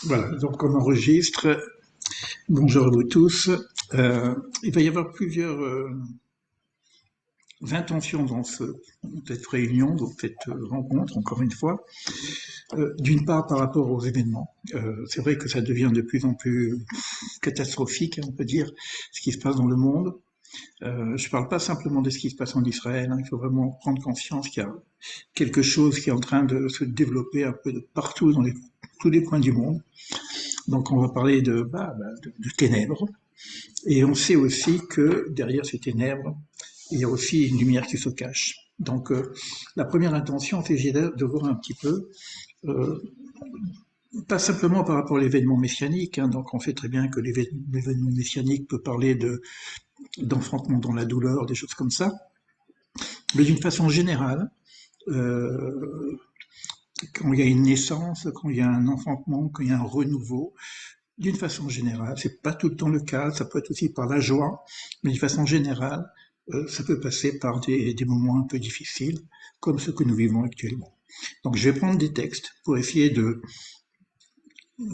Voilà, donc on enregistre. Bonjour à vous tous. Il va y avoir plusieurs intentions dans cette réunion, dans cette rencontre, encore une fois. D'une part, par rapport aux événements. C'est vrai que ça devient de plus en plus catastrophique, hein, on peut dire, ce qui se passe dans le monde. Je ne parle pas simplement de ce qui se passe en Israël, hein. Il faut vraiment prendre conscience qu'il y a quelque chose qui est en train de se développer un peu de partout dans tous les coins du monde. Donc on va parler de ténèbres. Et on sait aussi que derrière ces ténèbres, il y a aussi une lumière qui se cache. Donc la première intention, c'est de voir un petit peu, euh, pas simplement par rapport à l'événement messianique, hein, donc on sait très bien que l'événement messianique peut parler d'enfantement dans la douleur, des choses comme ça, mais d'une façon générale, euh, quand il y a une naissance, quand il y a un enfantement, quand il y a un renouveau, d'une façon générale, c'est pas tout le temps le cas, ça peut être aussi par la joie, mais d'une façon générale, ça peut passer par des moments un peu difficiles, comme ceux que nous vivons actuellement. Donc je vais prendre des textes pour essayer de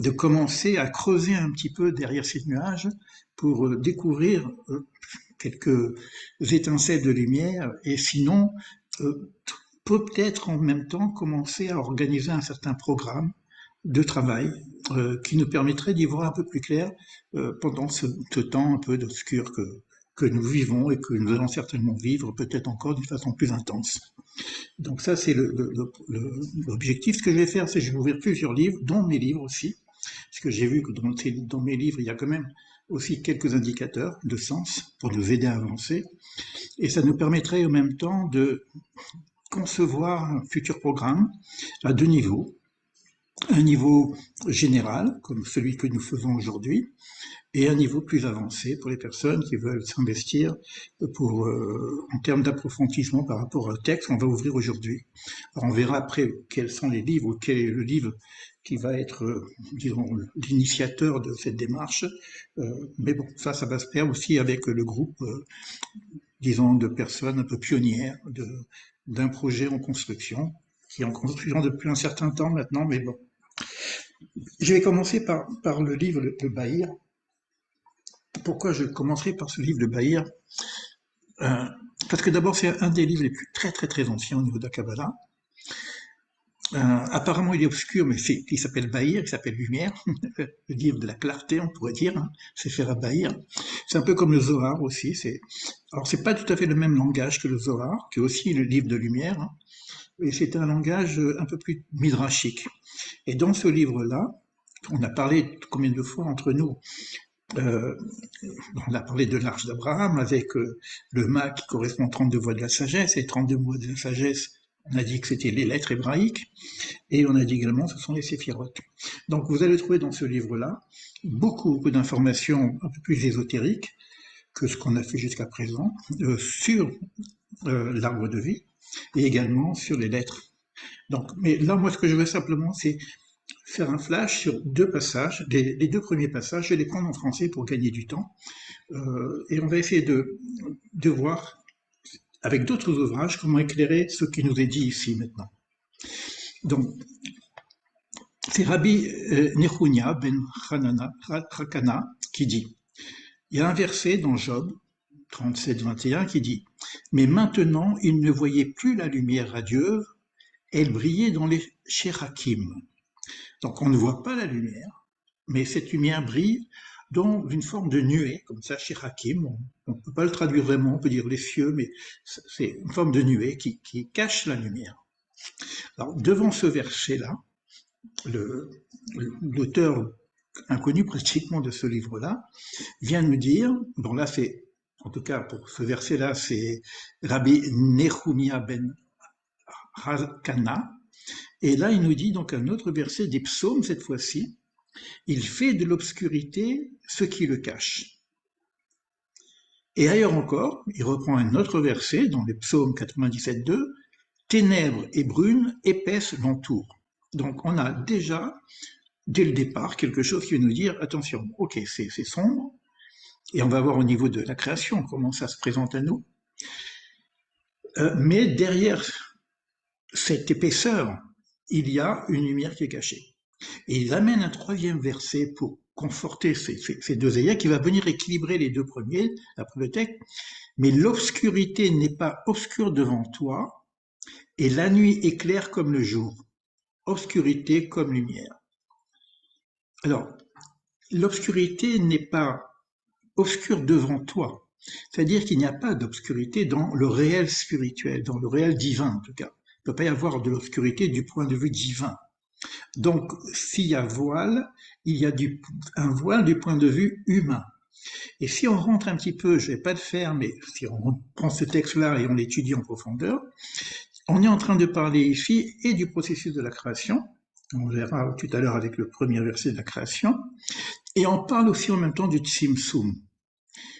commencer à creuser un petit peu derrière ces nuages pour découvrir quelques étincelles de lumière et sinon euh, peut-être en même temps commencer à organiser un certain programme de travail qui nous permettrait d'y voir un peu plus clair pendant ce temps un peu d'obscur que nous vivons et que nous allons certainement vivre peut-être encore d'une façon plus intense. Donc ça, c'est l'objectif. Ce que je vais faire, c'est que je vais ouvrir plusieurs livres, dont mes livres aussi, parce que j'ai vu que dans mes livres, il y a quand même aussi quelques indicateurs de sens pour nous aider à avancer. Et ça nous permettrait en même temps de concevoir un futur programme à deux niveaux. Un niveau général, comme celui que nous faisons aujourd'hui, et un niveau plus avancé pour les personnes qui veulent s'investir en termes d'approfondissement par rapport au texte qu'on va ouvrir aujourd'hui. Alors on verra après quels sont les livres ou quel est le livre qui va être, disons, l'initiateur de cette démarche. Mais bon, ça va se faire aussi avec le groupe, disons, de personnes un peu pionnières d'un projet en construction, qui est en construction depuis un certain temps maintenant, mais bon. Je vais commencer par le livre Le Bahir. Pourquoi je commencerai par ce livre de Bahir? euh, Parce que d'abord, c'est un des livres les plus très très très anciens au niveau de la Kabbalah. Apparemment, il est obscur, mais il s'appelle Bahir, il s'appelle Lumière, le livre de la clarté, on pourrait dire, hein, c'est faire à Bahir. C'est un peu comme le Zohar aussi. Alors, c'est pas tout à fait le même langage que le Zohar, qui est aussi le livre de lumière, hein, et c'est un langage un peu plus midrashique. Et dans ce livre-là, on a parlé combien de fois entre nous euh, on a parlé de l'Arche d'Abraham avec le mât qui correspond aux 32 voies de la sagesse, et 32 voies de la sagesse, on a dit que c'était les lettres hébraïques, et on a dit également que ce sont les séphirotes. Donc vous allez trouver dans ce livre-là beaucoup d'informations un peu plus ésotériques que ce qu'on a fait jusqu'à présent sur l'arbre de vie et également sur les lettres. Donc, mais là, moi, ce que je veux simplement, c'est faire un flash sur deux passages. Les deux premiers passages, je vais les prendre en français pour gagner du temps. Et on va essayer de voir, avec d'autres ouvrages, comment éclairer ce qui nous est dit ici maintenant. Donc, c'est Rabbi Nechunia ben Hakana qui dit, il y a un verset dans Job 37-21 qui dit, mais maintenant il ne voyait plus la lumière radieuse, elle brillait dans les Sherakim. Donc on ne voit pas la lumière, mais cette lumière brille dans une forme de nuée, comme ça chez Hakim. On ne peut pas le traduire vraiment, on peut dire les cieux, mais c'est une forme de nuée qui cache la lumière. Alors devant ce verset-là, l'auteur inconnu pratiquement de ce livre-là vient nous dire, bon là c'est, en tout cas pour ce verset-là, c'est Rabbi Nehumia ben Hakana, et là il nous dit donc un autre verset des psaumes cette fois-ci, il fait de l'obscurité ce qui le cache. Et ailleurs encore, il reprend un autre verset dans les psaumes 97.2, ténèbres et brunes épaisses l'entourent. Donc on a déjà, dès le départ, quelque chose qui veut nous dire, attention, ok, c'est sombre, et on va voir au niveau de la création comment ça se présente à nous, mais derrière cette épaisseur, il y a une lumière qui est cachée. Et il amène un troisième verset pour conforter ces deux ayats qui va venir équilibrer les deux premiers, après le texte. Mais l'obscurité n'est pas obscure devant toi, et la nuit est claire comme le jour. Obscurité comme lumière. Alors, l'obscurité n'est pas obscure devant toi. C'est-à-dire qu'il n'y a pas d'obscurité dans le réel spirituel, dans le réel divin en tout cas. Il ne peut pas y avoir de l'obscurité du point de vue divin. Donc, s'il y a voile, il y a un voile du point de vue humain. Et si on rentre un petit peu, je ne vais pas le faire, mais si on prend ce texte-là et on l'étudie en profondeur, on est en train de parler ici et du processus de la création, on verra tout à l'heure avec le premier verset de la création, et on parle aussi en même temps du Tzimtzum.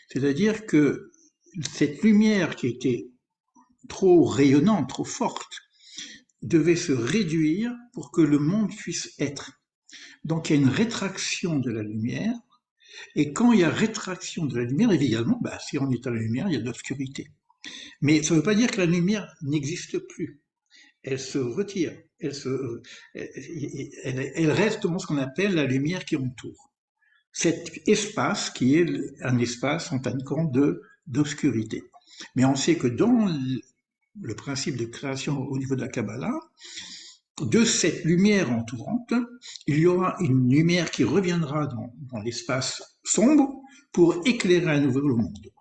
C'est-à-dire que cette lumière qui était trop rayonnante, trop forte, devait se réduire pour que le monde puisse être. Donc il y a une rétraction de la lumière, et quand il y a rétraction de la lumière, évidemment, si on est à la lumière, il y a de l'obscurité. Mais ça ne veut pas dire que la lumière n'existe plus. Elle se retire, elle reste dans ce qu'on appelle la lumière qui entoure. Cet espace qui est un espace en fin de compte d'obscurité. Mais on sait que dans le principe de création au niveau de la Kabbalah, de cette lumière entourante, il y aura une lumière qui reviendra dans l'espace sombre pour éclairer à nouveau le monde.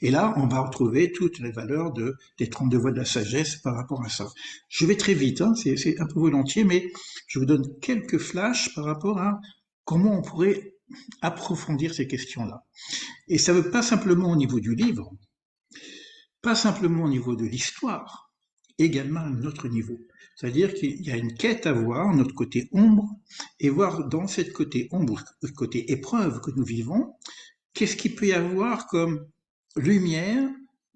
Et là, on va retrouver toutes les valeurs des 32 voies de la sagesse par rapport à ça. Je vais très vite, hein, c'est un peu volontiers, mais je vous donne quelques flashs par rapport à comment on pourrait approfondir ces questions-là. Et ça ne veut pas simplement au niveau du livre, pas simplement au niveau de l'histoire, également à un autre niveau. C'est-à-dire qu'il y a une quête à voir, notre côté ombre, et voir dans cette côté ombre, côté épreuve que nous vivons, qu'est-ce qu'il peut y avoir comme lumière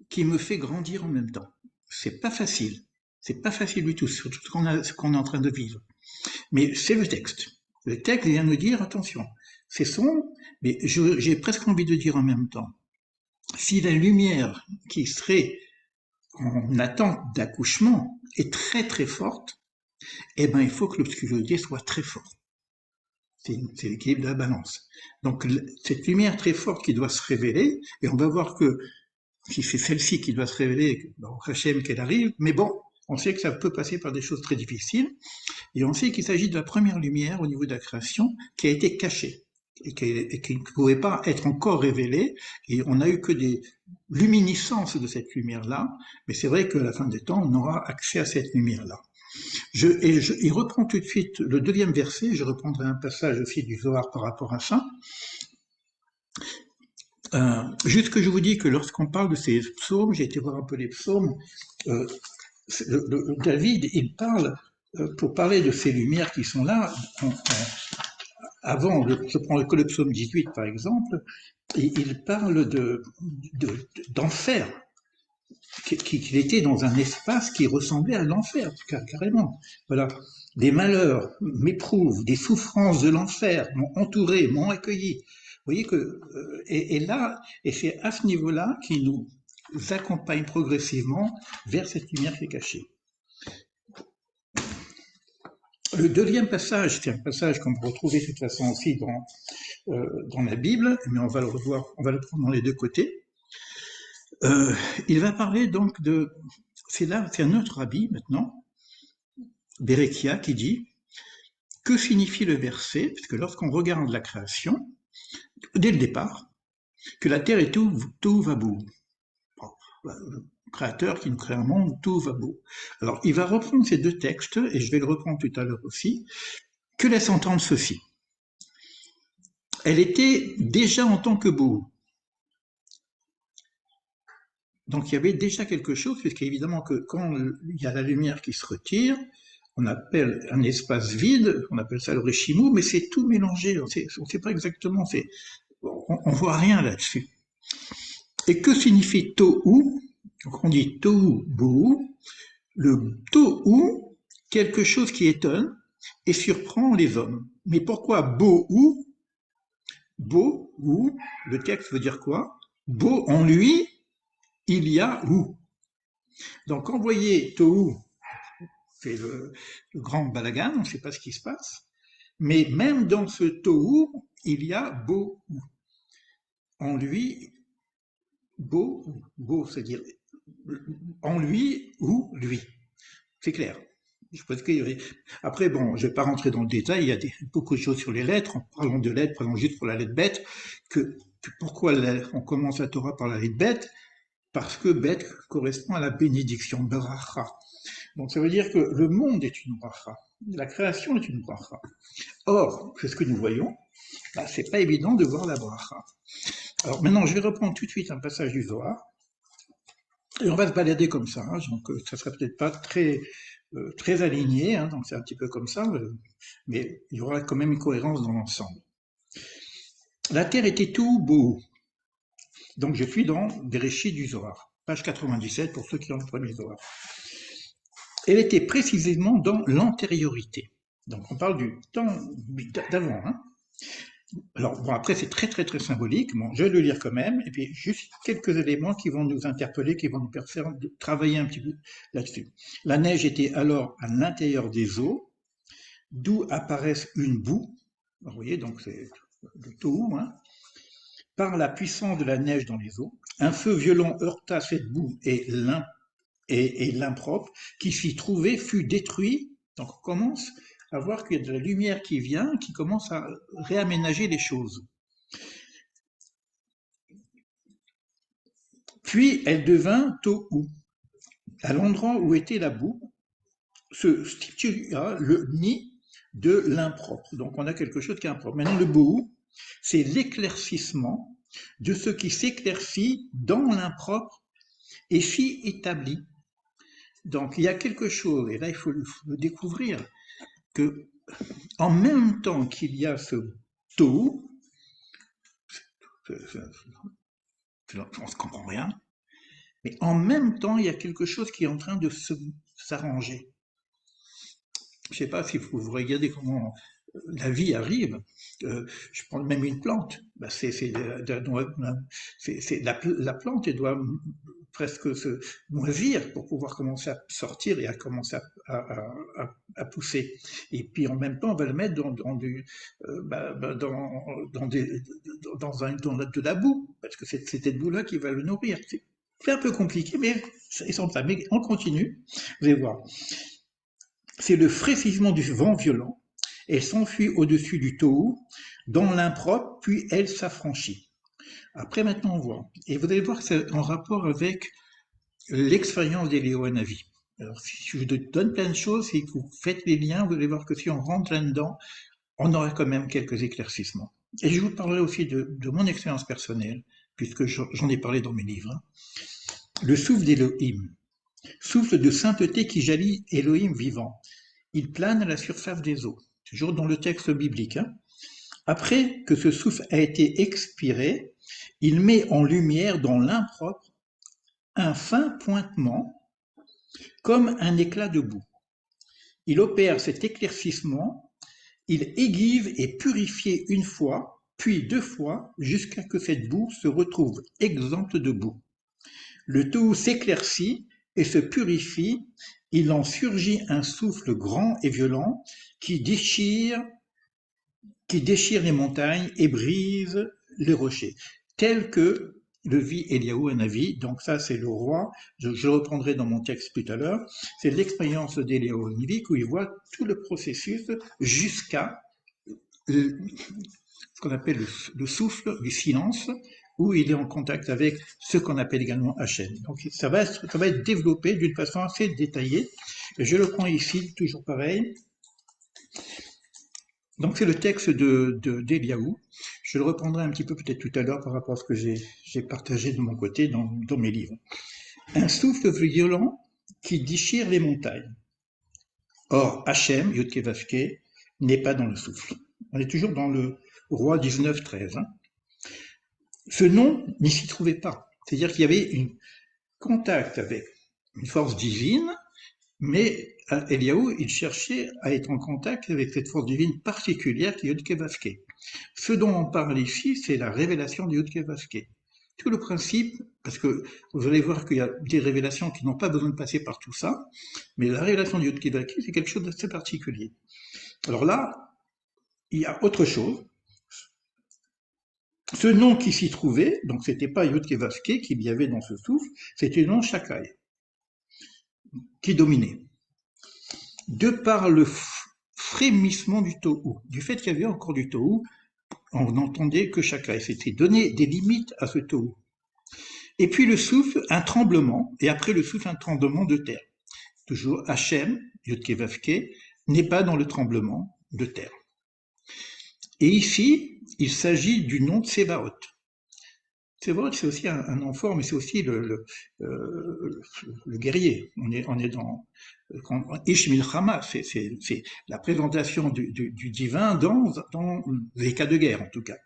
qui me fait grandir en même temps. C'est pas facile. C'est pas facile du tout, surtout ce qu'on est en train de vivre. Mais c'est le texte. Le texte vient nous dire, attention, c'est sombre, mais j'ai presque envie de dire en même temps, si la lumière qui serait en attente d'accouchement est très très forte, eh ben il faut que l'obscurité soit très forte. C'est l'équilibre de la balance. Donc cette lumière très forte qui doit se révéler, et on va voir que si c'est celle-ci qui doit se révéler, au Hachem qu'elle arrive, mais bon, on sait que ça peut passer par des choses très difficiles, et on sait qu'il s'agit de la première lumière au niveau de la création qui a été cachée et qui ne pouvait pas être encore révélée, et on n'a eu que des luminescences de cette lumière-là, mais c'est vrai qu'à la fin des temps, on aura accès à cette lumière-là. Il reprend tout de suite le deuxième verset, je reprendrai un passage aussi du Zohar par rapport à ça. Juste que je vous dis que lorsqu'on parle de ces psaumes, j'ai été voir un peu les psaumes, David, il parle, pour parler de ces lumières qui sont là, avant, je prends que le psaume 18 par exemple, il parle d'enfer, qu'il était dans un espace qui ressemblait à l'enfer, carrément. Voilà. Des malheurs m'éprouvent, des souffrances de l'enfer m'ont entouré, m'ont accueilli. Vous voyez que, et là, et c'est à ce niveau-là qu'il nous accompagne progressivement vers cette lumière qui est cachée. Le deuxième passage, c'est un passage qu'on peut retrouver de toute façon aussi dans la Bible, mais on va le revoir, on va le prendre dans les deux côtés. Il va parler donc c'est un autre rabbi maintenant, Berekia, qui dit que signifie le verset, parce que lorsqu'on regarde la création, dès le départ, que la terre est tout va bout. Le créateur qui nous crée un monde, tout va beau. Alors, il va reprendre ces deux textes, et je vais le reprendre tout à l'heure aussi, que laisse entendre ceci. Elle était déjà en tant que beau. Donc il y avait déjà quelque chose, puisqu'évidemment que quand il y a la lumière qui se retire, on appelle un espace vide, on appelle ça le Réchimou, mais c'est tout mélangé, on ne sait pas exactement, on voit rien là-dessus. Et que signifie Tohu? Donc on dit Tohu Bohu, le Tohu, quelque chose qui étonne et surprend les hommes. Mais pourquoi Bohu? Bohu, le texte veut dire quoi? Bo en lui, il y a Hu. Donc quand vous voyez Tohu, c'est le grand balagan, on ne sait pas ce qui se passe, Mais même dans ce tohu, il y a Bohu. En lui, Bo, c'est-à-dire en lui ou lui. C'est clair. Je pense qu'il y aurait... Après, bon, je ne vais pas rentrer dans le détail, il y a beaucoup de choses sur les lettres. En parlant de lettres, prenons juste pour la lettre bête, pourquoi on commence la Torah par la lettre bête? Parce que bête correspond à la bénédiction, bracha. Donc ça veut dire que le monde est une bracha, la création est une bracha. Or, c'est ce que nous voyons, bah, c'est pas évident de voir la bracha. Alors maintenant, je vais reprendre tout de suite un passage du Zohar, et on va se balader comme ça, hein, donc ça serait peut-être pas très aligné, hein, donc c'est un petit peu comme ça, mais il y aura quand même une cohérence dans l'ensemble. La terre était tout beau, donc je suis dans Bereshit du Zohar, page 97 pour ceux qui ont le premier Zohar. Elle était précisément dans l'antériorité. Donc on parle du temps d'avant. Hein. Alors bon, après c'est très symbolique, bon, je vais le lire quand même, et puis juste quelques éléments qui vont nous interpeller, qui vont nous faire travailler un petit peu là-dessus. La neige était alors à l'intérieur des eaux, d'où apparaissent une boue, vous voyez, donc c'est le tohu, hein, par la puissance de la neige dans les eaux. Un feu violent heurta cette boue et l'impropre qui s'y trouvait fut détruit. Donc on commence à voir qu'il y a de la lumière qui vient, qui commence à réaménager les choses. Puis elle devint tohu. À l'endroit où était la boue se stitua le nid de l'impropre. Donc on a quelque chose qui est impropre. Maintenant le bohu, c'est l'éclaircissement de ce qui s'éclaircit dans l'impropre et s'y établit. Donc il y a quelque chose, et là il faut le découvrir, que en même temps qu'il y a ce tohu, on ne se comprend rien, mais en même temps il y a quelque chose qui est en train de s'arranger. Je ne sais pas si vous regardez comment la vie arrive. Je prends même une plante. Ben la plante, elle doit presque se moisir pour pouvoir commencer à sortir et à commencer à pousser. Et puis en même temps, on va le mettre dans de la boue, parce que c'est cette boue-là qui va le nourrir. C'est un peu compliqué, mais ils sont ça. Mais on continue. Vous allez voir. C'est le fraîchissement du vent violent. Elle s'enfuit au-dessus du tohu, dans l'impropre, puis elle s'affranchit. Après, maintenant, on voit. Et vous allez voir que c'est en rapport avec l'expérience d'Eliyahu Hanavi. Alors, si je vous donne plein de choses, si vous faites les liens, vous allez voir que si on rentre là-dedans, on aura quand même quelques éclaircissements. Et je vous parlerai aussi de mon expérience personnelle, puisque j'en ai parlé dans mes livres. Le souffle d'Elohim, souffle de sainteté qui jaillit Elohim vivant. Il plane à la surface des eaux, toujours dans le texte biblique. Hein. Après que ce souffle a été expiré, il met en lumière dans l'impropre un fin pointement comme un éclat de boue. Il opère cet éclaircissement, il aiguive et purifie une fois, puis deux fois, jusqu'à que cette boue se retrouve exempte de boue. Le tohu s'éclaircit et se purifie, il en surgit un souffle grand et violent qui déchire les montagnes et brise les rochers, tel que le vit Eliyahu Hanavi. Donc ça, c'est le roi, je le reprendrai dans mon texte tout à l'heure, c'est l'expérience d'Eliyahu Hanavi où il voit tout le processus jusqu'à ce qu'on appelle le souffle du silence, où il est en contact avec ce qu'on appelle également Hachem. Donc ça va être développé d'une façon assez détaillée. Je le prends ici, toujours pareil. Donc c'est le texte d'Eliyahu. Je le reprendrai un petit peu peut-être tout à l'heure par rapport à ce que j'ai partagé de mon côté dans mes livres. Un souffle violent qui déchire les montagnes. Or, Hachem, Yod-Keh Vav-Keh, n'est pas dans le souffle. On est toujours dans le roi 19-13. Hein. Ce nom n'y s'y trouvait pas. C'est-à-dire qu'il y avait un contact avec une force divine, mais Eliyahu, il cherchait à être en contact avec cette force divine particulière qui est Yod-Keh Vav-Keh. Ce dont on parle ici, c'est la révélation de Yod-Keh Vav-Keh. Tout le principe, parce que vous allez voir qu'il y a des révélations qui n'ont pas besoin de passer par tout ça, mais la révélation de Yod-Keh Vav-Keh, c'est quelque chose d'assez particulier. Alors là, il y a autre chose. Ce nom qui s'y trouvait, donc c'était pas Yud-Keh-Vav-Keh qu'il y avait dans ce souffle, c'était le nom Shakai, qui dominait. De par le frémissement du Tohu, du fait qu'il y avait encore du Tohu, on n'entendait que Shakai. C'était donné des limites à ce Tohu. Et puis le souffle, un tremblement, et après le souffle, un tremblement de terre. Toujours Hachem, Yud-Keh-Vav-Keh, n'est pas dans le tremblement de terre. Et ici, il s'agit du nom de Tsevaot. Tsevaot, c'est aussi un nom fort, mais c'est aussi le guerrier. On est dans Ish Milchama, c'est la présentation du divin dans les cas de guerre, en tout cas.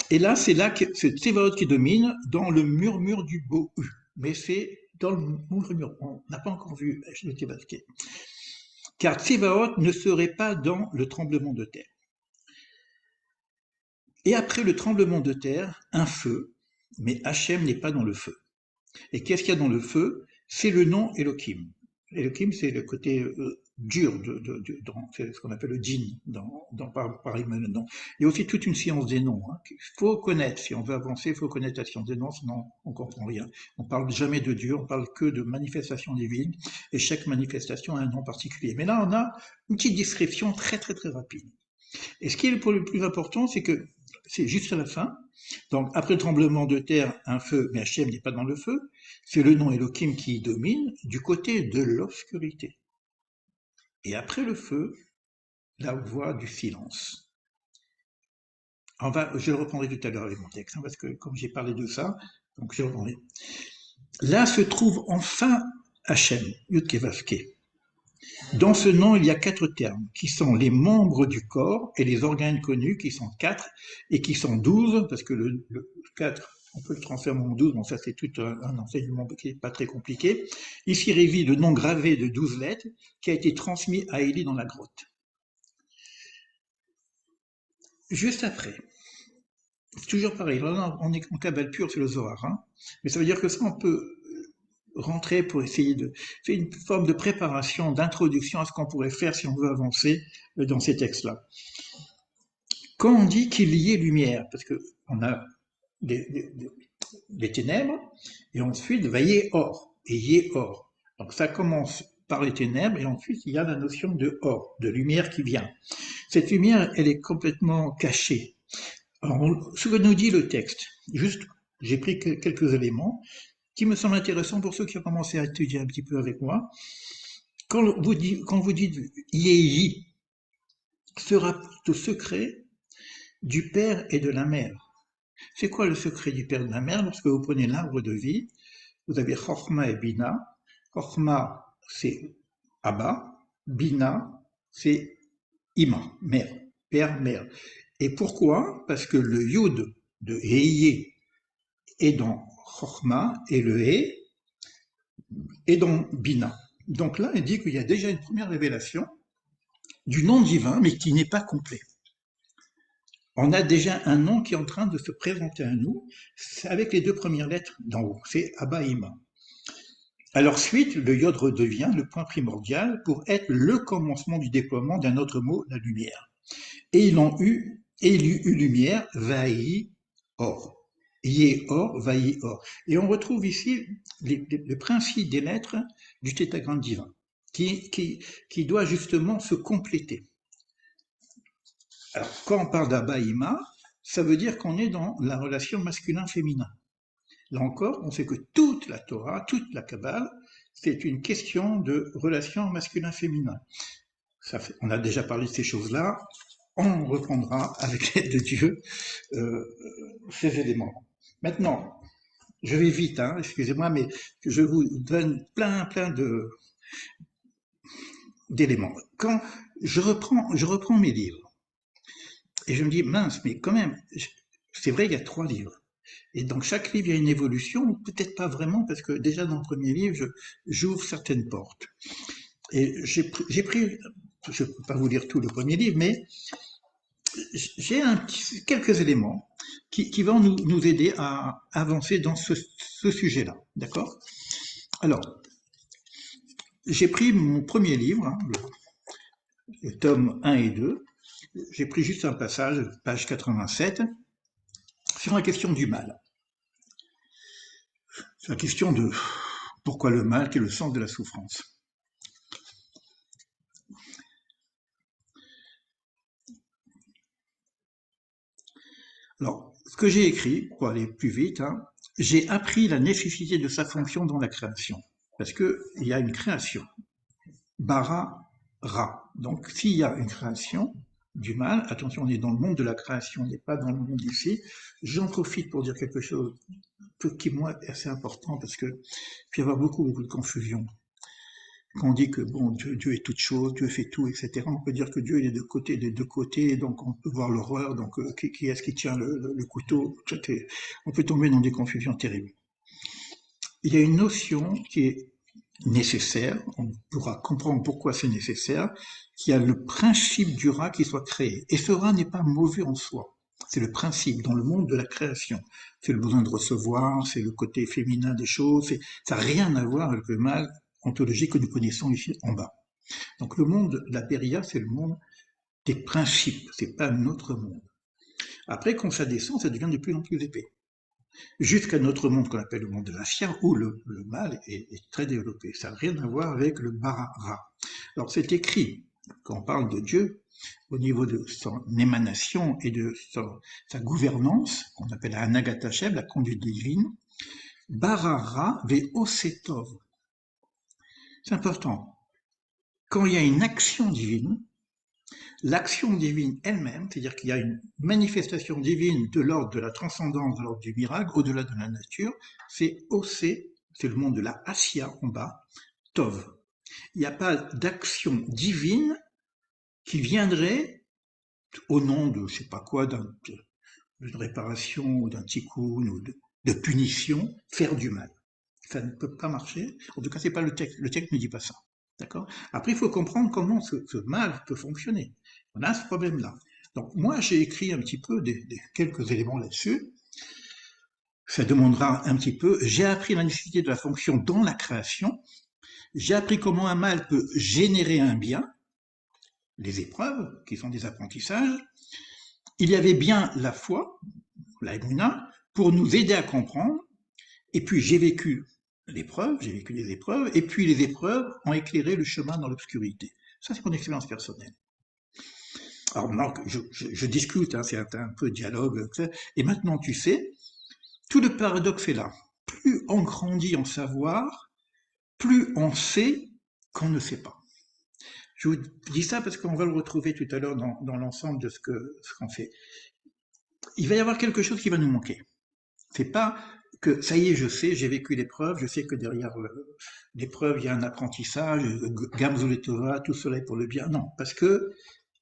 Et là, c'est là que c'est Tsevaot qui domine dans le murmure du Bohu. Mais c'est dans le murmure. On n'a pas encore vu le Tsevaot. Car Tsevaot ne serait pas dans le tremblement de terre. Et après le tremblement de terre, un feu, mais Hachem n'est pas dans le feu. Et qu'est-ce qu'il y a dans le feu? C'est le nom Elohim. Elohim, c'est le côté dur, c'est ce qu'on appelle le djinn par maintenant. Il y a aussi toute une science des noms qu'il faut connaître. Si on veut avancer, il faut connaître la science des noms, sinon on ne comprend rien. On ne parle jamais de Dieu, on parle que de manifestations divines, et chaque manifestation a un nom particulier. Mais là, on a une petite description très très très rapide. Et ce qui est le plus important, c'est que c'est juste à la fin. Donc, après le tremblement de terre, un feu, mais Hachem n'est pas dans le feu. C'est le nom Elohim qui domine du côté de l'obscurité. Et après le feu, la voix du silence. Je le reprendrai tout à l'heure avec mon texte, parce que comme j'ai parlé de ça, donc je reprendrai. Là se trouve enfin Hachem, Yud-Keh-Vav-Keh. Dans ce nom, il y a 4 termes, qui sont les membres du corps et les organes connus, qui sont 4, et qui sont 12, parce que le 4, on peut le transformer en 12, bon ça c'est tout un enseignement qui n'est pas très compliqué. Ici réside le nom gravé de 12 lettres, qui a été transmis à Élie dans la grotte. Juste après, c'est toujours pareil, là on est en Kabbale pure, c'est le Zohar, mais ça veut dire que ça on peut rentrer pour essayer de faire une forme de préparation, d'introduction à ce qu'on pourrait faire si on veut avancer dans ces textes-là. Quand on dit qu'il y ait lumière, parce qu'on a des ténèbres, et ensuite va y ait or, et y ait or. Donc ça commence par les ténèbres, et ensuite il y a la notion de or, de lumière qui vient. Cette lumière, elle est complètement cachée. Alors, ce que nous dit le texte, juste, j'ai pris quelques éléments, qui me semble intéressant pour ceux qui ont commencé à étudier un petit peu avec moi. Quand vous dites Yehi, se rapporte au secret du père et de la mère. C'est quoi le secret du père et de la mère? Lorsque vous prenez l'arbre de vie, vous avez Chochma et Bina. Chochma, c'est Abba. Bina, c'est Ima, mère, père, mère. Et pourquoi? Parce que le Yud de Heiye est dans Chochma et le He et dans Bina. Donc là, il dit qu'il y a déjà une première révélation du nom divin, mais qui n'est pas complet. On a déjà un nom qui est en train de se présenter à nous, avec les 2 premières lettres d'en haut, c'est Abba Ima. Alors suite, le Yod redevient le point primordial pour être le commencement du déploiement d'un autre mot, la lumière. Et il y eut lumière, vaï or. Yé or, vaï or. Et on retrouve ici le principe des lettres du tétragramme divin, qui doit justement se compléter. Alors, quand on parle d'Abaïma, ça veut dire qu'on est dans la relation masculin-féminin. Là encore, on sait que toute la Torah, toute la Kabbale, c'est une question de relation masculin-féminin. On a déjà parlé de ces choses-là, on reprendra avec l'aide de Dieu ces éléments. Maintenant, je vais vite, excusez-moi, mais je vous donne plein d'éléments. Quand je reprends mes livres, et je me dis, mince, mais quand même, c'est vrai, il y a 3 livres. Et dans chaque livre, il y a une évolution, peut-être pas vraiment, parce que déjà dans le premier livre, j'ouvre certaines portes. Et j'ai pris, je ne peux pas vous lire tout le premier livre, mais j'ai quelques éléments qui vont nous aider à avancer dans ce sujet-là. D'accord? Alors, j'ai pris mon premier livre, le tome 1 et 2, j'ai pris juste un passage, page 87, sur la question du mal. C'est la question de pourquoi le mal, quel est le sens de la souffrance. Alors, ce que j'ai écrit, pour aller plus vite, hein, j'ai appris la nécessité de sa fonction dans la création. Parce qu'il y a une création. Bara, Ra. Donc, s'il y a une création du mal, attention, on est dans le monde de la création, on n'est pas dans le monde ici. J'en profite pour dire quelque chose qui, moi, est assez important parce que il y avoir beaucoup de confusion. Quand on dit que bon, Dieu est toute chose, Dieu fait tout, etc., on peut dire que Dieu il est des deux côtés, donc on peut voir l'horreur, donc qui est-ce qui tient le couteau, on peut tomber dans des confusions terribles. Il y a une notion qui est nécessaire, on pourra comprendre pourquoi c'est nécessaire, qu'il y a le principe du rat qui soit créé. Et ce rat n'est pas mauvais en soi. C'est le principe dans le monde de la création. C'est le besoin de recevoir, c'est le côté féminin des choses, ça n'a rien à voir avec le mal ontologique que nous connaissons ici en bas. Donc le monde de la Péria, c'est le monde des principes, c'est pas notre monde. Après, quand ça descend, ça devient de plus en plus épais. Jusqu'à notre monde qu'on appelle le monde de la science, où le mal est très développé. Ça n'a rien à voir avec le Bahara. Alors c'est écrit, quand on parle de Dieu, au niveau de son émanation et de sa gouvernance, qu'on appelle la Anagatachem, la conduite divine, Barara Veosetov. C'est important. Quand il y a une action divine, l'action divine elle-même, c'est-à-dire qu'il y a une manifestation divine de l'ordre de la transcendance, de l'ordre du miracle, au-delà de la nature, c'est Osé, c'est le monde de la Asya en bas, Tov. Il n'y a pas d'action divine qui viendrait au nom de je sais pas quoi, d'une réparation ou d'un tikkun ou de punition, faire du mal. Ça ne peut pas marcher. En tout cas, c'est pas le texte. Le texte ne dit pas ça. D'accord. Après, il faut comprendre comment ce mal peut fonctionner. On a ce problème-là. Donc, moi, j'ai écrit un petit peu quelques éléments là-dessus. Ça demandera un petit peu. J'ai appris la nécessité de la fonction dans la création. J'ai appris comment un mal peut générer un bien, les épreuves, qui sont des apprentissages. Il y avait bien la foi, la Emuna, pour nous aider à comprendre. Et puis, j'ai vécu les épreuves, et puis les épreuves ont éclairé le chemin dans l'obscurité. Ça, c'est mon expérience personnelle. Alors maintenant, je discute, hein, c'est un peu dialogue, et maintenant tu sais, tout le paradoxe est là. Plus on grandit en savoir, plus on sait qu'on ne sait pas. Je vous dis ça parce qu'on va le retrouver tout à l'heure dans l'ensemble de ce qu'on fait. Il va y avoir quelque chose qui va nous manquer. C'est pas que ça y est, je sais, j'ai vécu l'épreuve, je sais que derrière l'épreuve, il y a un apprentissage, Gamzuletova, tout cela est pour le bien. Non, parce que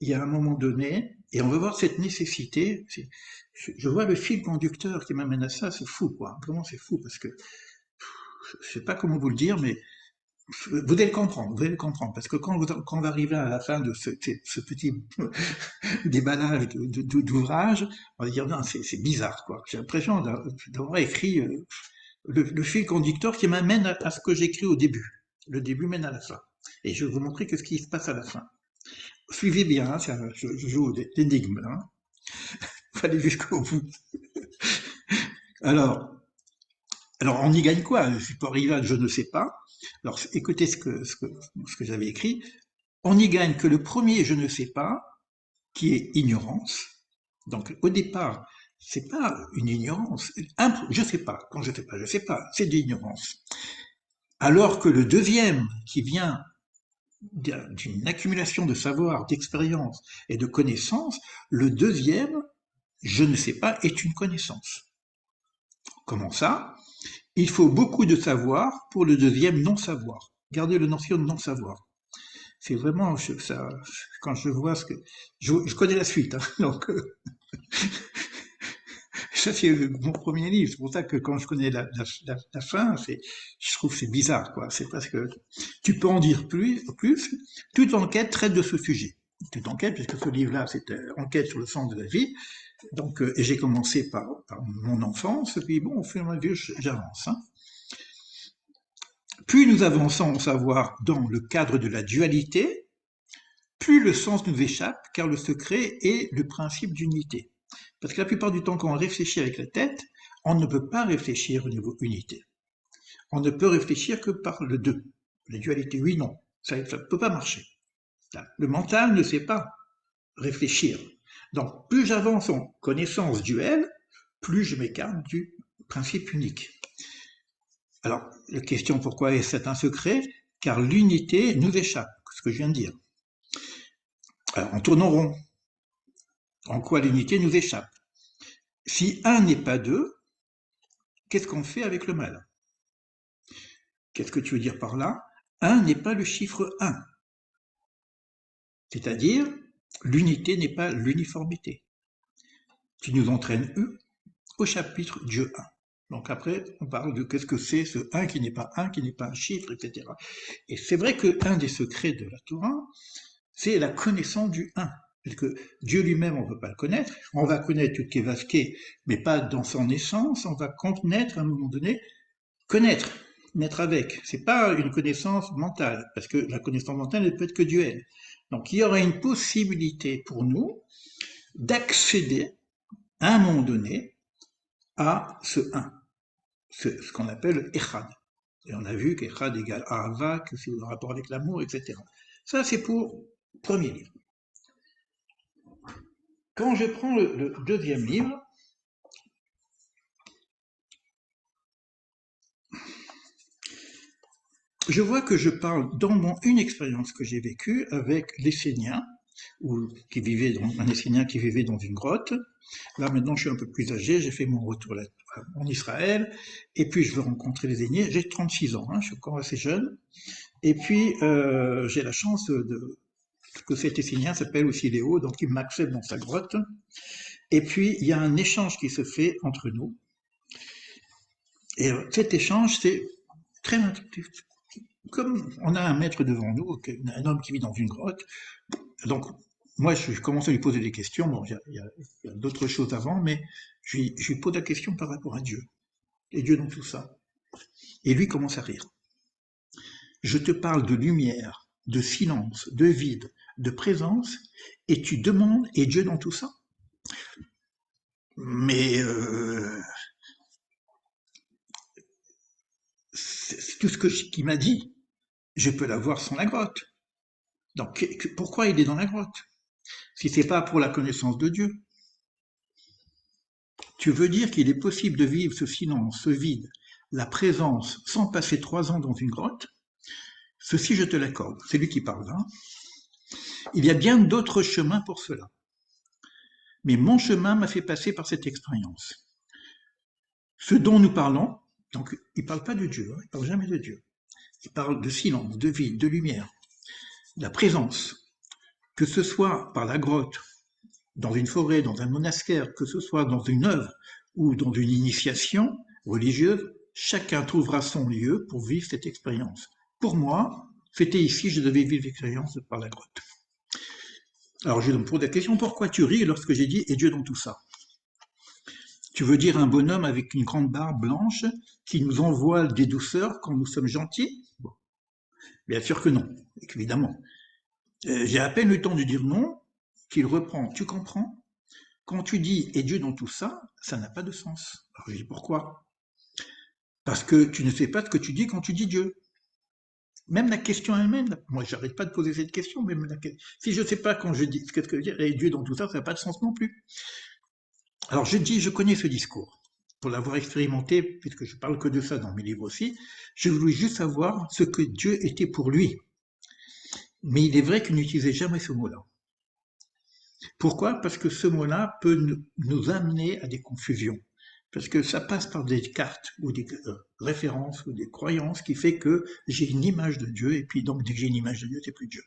il y a un moment donné, et on va voir cette nécessité, je vois le fil conducteur qui m'amène à ça, c'est fou, quoi. Vraiment, c'est fou, parce que je sais pas comment vous le dire, mais vous allez le comprendre, parce que quand on va arriver à la fin de ce petit déballage d'ouvrage, on va dire, non, c'est bizarre, quoi. J'ai l'impression d'avoir écrit le fil conducteur qui m'amène à ce que j'écris au début. Le début mène à la fin. Et je vais vous montrer ce qui se passe à la fin. Suivez bien, hein, je joue d'énigmes, hein. Il faut aller jusqu'au bout. Alors, on y gagne quoi? Je suis pas rival, je ne sais pas. Alors, écoutez ce que j'avais écrit. On y gagne que le premier je ne sais pas, qui est ignorance. Donc, au départ, c'est pas une ignorance. Je sais pas. Quand je sais pas. C'est de l'ignorance. Alors que le deuxième, qui vient d'une accumulation de savoir, d'expérience et de connaissances, le deuxième, je ne sais pas, est une connaissance. Comment ça? Il faut beaucoup de savoir pour le deuxième non-savoir. Gardez le notion de non-savoir. C'est vraiment ça. Quand je vois ce que je connais la suite, hein, donc ça c'est mon premier livre. C'est pour ça que quand je connais la fin, je trouve que c'est bizarre, quoi. C'est parce que tu peux en dire plus. Toute enquête traite de ce sujet. Toute enquête, puisque ce livre-là, c'était enquête sur le sens de la vie. Donc, et j'ai commencé par mon enfance, et puis bon, au fur et à mesure, j'avance. Hein. Plus nous avançons en savoir dans le cadre de la dualité, plus le sens nous échappe, car le secret est le principe d'unité. Parce que la plupart du temps, quand on réfléchit avec la tête, on ne peut pas réfléchir au niveau unité. On ne peut réfléchir que par le deux. La dualité, oui, non. Ça ne peut pas marcher. Le mental ne sait pas réfléchir. Donc, plus j'avance en connaissance duelle, plus je m'écarte du principe unique. Alors, la question pourquoi est-ce un secret? Car l'unité nous échappe, ce que je viens de dire. Alors, en tournant rond. En quoi l'unité nous échappe? Si un n'est pas deux, qu'est-ce qu'on fait avec le mal? Qu'est-ce que tu veux dire par là? Un n'est pas le chiffre 1. C'est-à-dire, l'unité n'est pas l'uniformité. Tu nous entraînes au chapitre Dieu 1. Donc après, on parle de qu'est-ce que c'est ce 1 qui n'est pas 1, qui n'est pas un chiffre, etc. Et c'est vrai qu'un des secrets de la Torah, c'est la connaissance du 1. Parce que Dieu lui-même, on ne peut pas le connaître. On va connaître tout Kevaské, mais pas dans son essence. On va connaître à un moment donné, connaître, naître avec. C'est pas une connaissance mentale, parce que la connaissance mentale ne peut être que duel. Donc il y aura une possibilité pour nous d'accéder à un moment donné à ce 1, ce qu'on appelle Echad. Et on a vu qu'Echad égale Ahava, que c'est en rapport avec l'amour, etc. Ça, c'est pour le premier livre. Quand je prends le deuxième livre, je vois que je parle une expérience que j'ai vécue avec l'Essénien, un Essénien qui vivait dans une grotte. Là, maintenant, je suis un peu plus âgé, j'ai fait mon retour en Israël, et puis je veux rencontrer les aînés. J'ai 36 ans, je suis encore assez jeune, et puis j'ai la chance que cet Essénien s'appelle aussi Léo, donc il m'accepte dans sa grotte. Et puis, il y a un échange qui se fait entre nous. Et cet échange, c'est très intuitif. Comme on a un maître devant nous, un homme qui vit dans une grotte, donc moi je commence à lui poser des questions, bon il y a d'autres choses avant, mais je lui pose la question par rapport à Dieu, et Dieu dans tout ça. Et lui commence à rire. Je te parle de lumière, de silence, de vide, de présence, et tu demandes, et Dieu dans tout ça? Mais c'est tout ce qu'il m'a dit, je peux l'avoir sans la grotte. Donc pourquoi il est dans la grotte? Si c'est pas pour la connaissance de Dieu. Tu veux dire qu'il est possible de vivre ce silence, ce vide, la présence, sans passer 3 ans dans une grotte? Ceci, je te l'accorde. C'est lui qui parle. Il y a bien d'autres chemins pour cela. Mais mon chemin m'a fait passer par cette expérience. Ce dont nous parlons, donc il ne parle pas de Dieu, il ne parle jamais de Dieu. Il parle de silence, de vide, de lumière, de la présence. Que ce soit par la grotte, dans une forêt, dans un monastère, que ce soit dans une œuvre ou dans une initiation religieuse, chacun trouvera son lieu pour vivre cette expérience. Pour moi, c'était ici, je devais vivre l'expérience par la grotte. Alors je me pose la question, pourquoi tu ris lorsque j'ai dit « et Dieu dans tout ça » ? Tu veux dire un bonhomme avec une grande barbe blanche qui nous envoie des douceurs quand nous sommes gentils? Bon. Bien sûr que non, évidemment. J'ai à peine le temps de dire non qu'il reprend. Tu comprends? Quand tu dis « et Dieu dans tout ça », ça n'a pas de sens. Alors je dis pourquoi? Parce que tu ne sais pas ce que tu dis quand tu dis Dieu. Même la question elle-même, moi j'arrête pas de poser cette question, même si je ne sais pas quand je dis ce que je veux dire, et Dieu dans tout ça, ça n'a pas de sens non plus. Alors je connais ce discours. Pour l'avoir expérimenté, puisque je parle que de ça dans mes livres aussi, je voulais juste savoir ce que Dieu était pour lui. Mais il est vrai qu'il n'utilisait jamais ce mot-là. Pourquoi? Parce que ce mot-là peut nous amener à des confusions. Parce que ça passe par des cartes ou des références ou des croyances qui fait que j'ai une image de Dieu, et puis donc dès que j'ai une image de Dieu, c'est plus Dieu.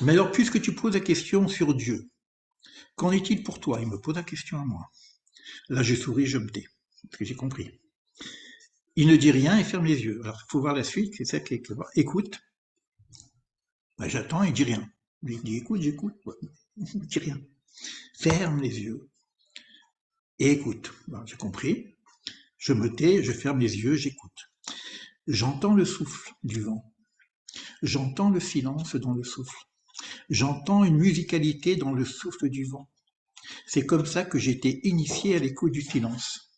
Mais alors, puisque tu poses la question sur Dieu, qu'en est-il pour toi? Il me pose la question à moi. Là, je souris, je me tais, parce que j'ai compris. Il ne dit rien et ferme les yeux. Alors, il faut voir la suite, c'est ça qui est clair. Écoute. Ben, j'attends, il dit rien. Il dit écoute, j'écoute. Ouais. Il dit rien. Ferme les yeux et écoute. Ben, j'ai compris. Je me tais, je ferme les yeux, j'écoute. J'entends le souffle du vent. J'entends le silence dans le souffle. J'entends une musicalité dans le souffle du vent. C'est comme ça que j'ai été initié à l'écoute du silence.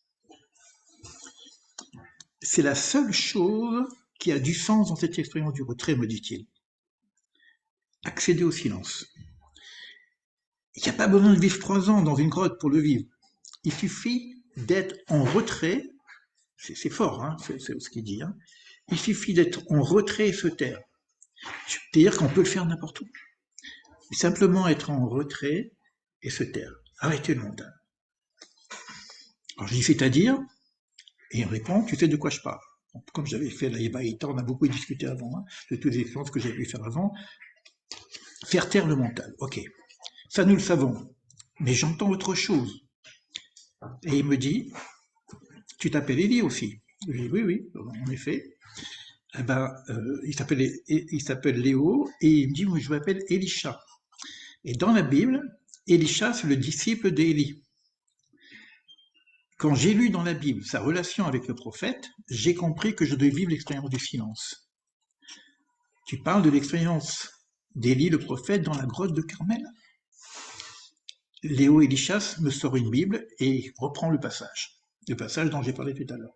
C'est la seule chose qui a du sens dans cette expérience du retrait, me dit-il. Accéder au silence. Il n'y a pas besoin de vivre 3 ans dans une grotte pour le vivre. Il suffit d'être en retrait, c'est fort, hein, c'est ce qu'il dit, hein. Il suffit d'être en retrait et se taire. C'est-à-dire qu'on peut le faire n'importe où. Simplement être en retrait et se taire. Arrêter le mental. Alors je dis c'est-à-dire, et il répond, tu sais de quoi je parle. Donc, comme j'avais fait la Yebaïta, on a beaucoup discuté avant, hein, de toutes les expériences que j'avais pu faire avant. Faire taire le mental, ok. Ça nous le savons. Mais j'entends autre chose. Et il me dit, tu t'appelles Élie aussi. Je dis oui, oui, en effet. Eh ben, il s'appelle Léo et il me dit, moi, je m'appelle Elisha. Et dans la Bible, Elisha, c'est le disciple d'Élie. Quand j'ai lu dans la Bible sa relation avec le prophète, j'ai compris que je devais vivre l'expérience du silence. Tu parles de l'expérience d'Élie le prophète dans la grotte de Carmel. Léo Elisha me sort une Bible et reprend le passage dont j'ai parlé tout à l'heure.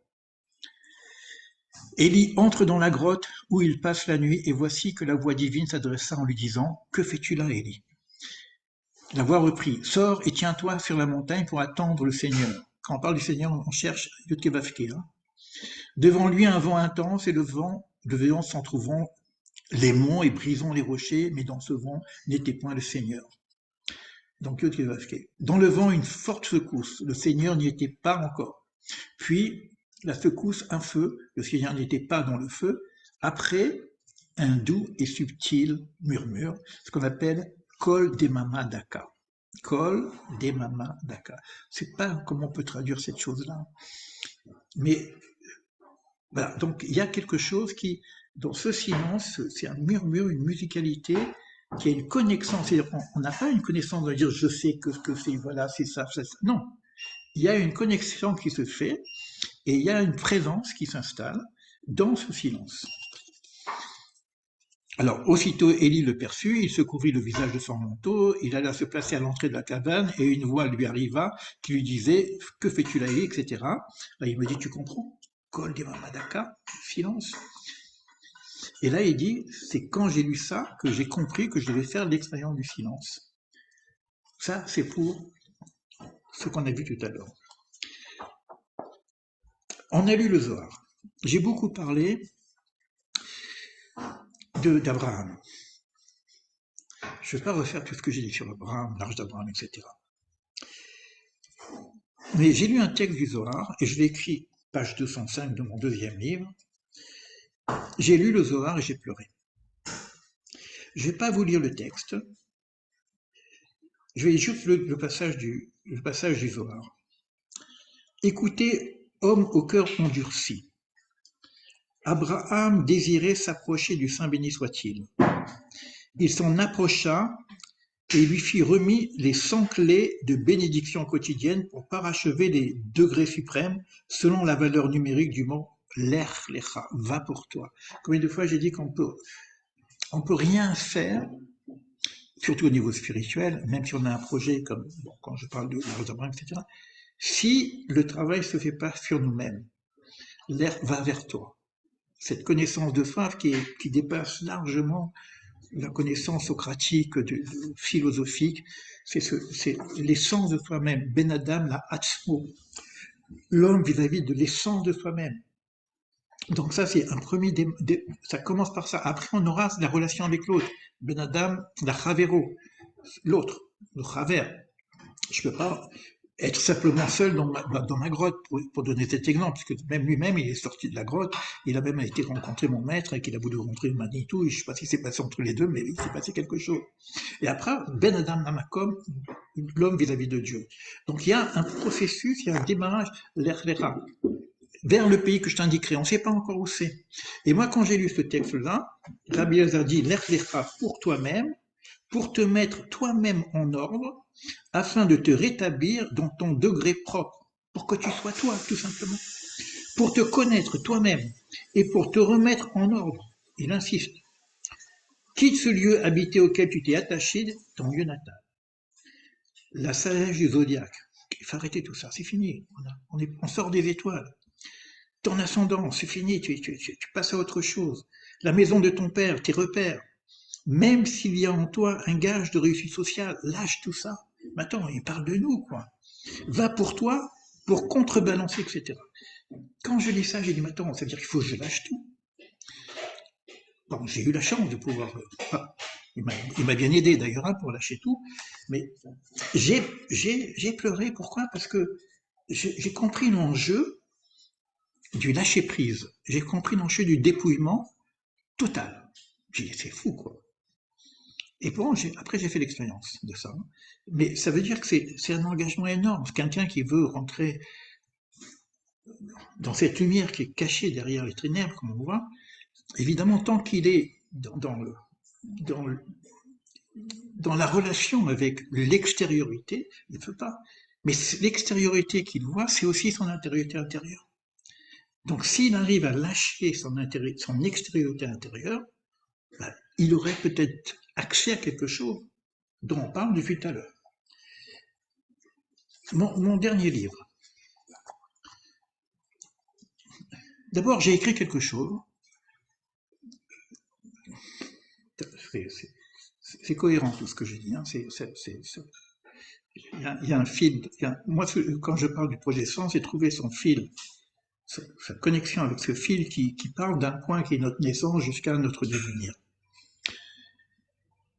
Élie entre dans la grotte où il passe la nuit et voici que la voix divine s'adressa en lui disant « Que fais-tu là, Élie ?» La voix reprit « Sors et tiens-toi sur la montagne pour attendre le Seigneur. » Quand on parle du Seigneur, on cherche Yud-Keh-Vav-Keh, hein. Devant lui un vent intense et le vent s'entr'ouvrant les monts et brisant les rochers, mais dans ce vent n'était point le Seigneur. Donc Yud-Keh-Vav-Keh. Dans le vent une forte secousse, le Seigneur n'y était pas encore. Puis la secousse, un feu, le Seigneur n'était pas dans le feu. Après, un doux et subtil murmure, ce qu'on appelle Kol Demama Daka. Kol Demama Daka. C'est pas comment on peut traduire cette chose-là. Mais voilà, donc il y a quelque chose qui, dans ce silence, c'est un murmure, une musicalité qui a une connexion. C'est-à-dire qu'on n'a pas une connaissance de dire je sais que c'est, voilà, c'est ça, c'est ça. Non. Il y a une connexion qui se fait et il y a une présence qui s'installe dans ce silence. Alors, aussitôt Élie le perçut, il se couvrit le visage de son manteau, il alla se placer à l'entrée de la cabane, et une voix lui arriva qui lui disait « Que fais-tu là, Élie ?» etc. Là, il me dit « Tu comprends ?» Kol Demama Daka, silence. Et là, il dit « C'est quand j'ai lu ça que j'ai compris que je devais faire l'expérience du silence. » Ça, c'est pour ce qu'on a vu tout à l'heure. On a lu le Zohar. J'ai beaucoup parlé d'Abraham. Je ne vais pas refaire tout ce que j'ai dit sur Abraham, l'Arche d'Abraham, etc. Mais j'ai lu un texte du Zohar, et je l'ai écrit, page 205 de mon deuxième livre. J'ai lu le Zohar et j'ai pleuré. Je ne vais pas vous lire le texte, je vais juste le passage du Zohar. Écoutez, homme au cœur endurci. Abraham désirait s'approcher du Saint béni soit-il. Il s'en approcha et lui fit remis les 100 clés de bénédiction quotidienne pour parachever les degrés suprêmes selon la valeur numérique du mot Lech Lecha, va pour toi. Combien de fois j'ai dit qu'on peut rien faire, surtout au niveau spirituel, même si on a un projet comme, bon, quand je parle de l'Arche d'Abraham, etc., si le travail ne se fait pas sur nous-mêmes. L'air va vers toi. Cette connaissance de soi qui dépasse largement la connaissance socratique, philosophique, c'est l'essence de soi-même. Ben Adam, la Hatzmo, l'homme vis-à-vis de l'essence de soi-même. Donc ça, c'est un premier, ça commence par ça. Après, on aura la relation avec l'autre. Ben Adam, la Chavero, l'autre, le Chaver. Je peux pas être simplement seul dans ma grotte, pour donner cet exemple, parce que même lui-même, il est sorti de la grotte, il a même été rencontrer mon maître, et qu'il a voulu rencontrer Manitou, et je ne sais pas ce qui s'est passé entre les deux, mais il s'est passé quelque chose. Et après, Ben Adam Namakom, l'homme vis-à-vis de Dieu. Donc il y a un processus, il y a un démarrage, l'Erlera, vers le pays que je t'indiquerai, on ne sait pas encore où c'est. Et moi, quand j'ai lu ce texte-là, Rabbi Elazar dit, l'Erlera pour toi-même, pour te mettre toi-même en ordre, afin de te rétablir dans ton degré propre, pour que tu sois toi, tout simplement, pour te connaître toi-même et pour te remettre en ordre. Il insiste. Quitte ce lieu habité auquel tu t'es attaché, ton lieu natal. La sagesse du zodiaque. Il faut arrêter tout ça, c'est fini. On sort des étoiles. Ton ascendant, c'est fini, tu passes à autre chose. La maison de ton père, tes repères. Même s'il y a en toi un gage de réussite sociale, lâche tout ça. Mais attends, il parle de nous, quoi. Va pour toi, pour contrebalancer, etc. Quand je lis ça, j'ai dit, mais attends, ça veut dire qu'il faut que je lâche tout. Bon, j'ai eu la chance de pouvoir... il m'a bien aidé d'ailleurs hein, pour lâcher tout, mais j'ai pleuré. Pourquoi? Parce que j'ai compris l'enjeu du lâcher-prise. J'ai compris l'enjeu du dépouillement total. J'ai dit, c'est fou, quoi. Et bon, après, j'ai fait l'expérience de ça. Mais ça veut dire que c'est un engagement énorme. Quelqu'un qui veut rentrer dans cette lumière qui est cachée derrière les ténèbres, comme on voit, évidemment, tant qu'il est dans la relation avec l'extériorité, il ne peut pas. Mais l'extériorité qu'il voit, c'est aussi son intériorité intérieure. Donc s'il arrive à lâcher son extériorité intérieure, ben, il aurait peut-être accès à quelque chose dont on parle depuis tout à l'heure. Mon dernier livre. D'abord, j'ai écrit quelque chose. C'est cohérent tout ce que j'ai dit. Hein. Il y a un fil. Moi, quand je parle du projet Sens, j'ai trouvé son fil, sa connexion avec ce fil qui parle d'un point qui est notre naissance jusqu'à notre devenir.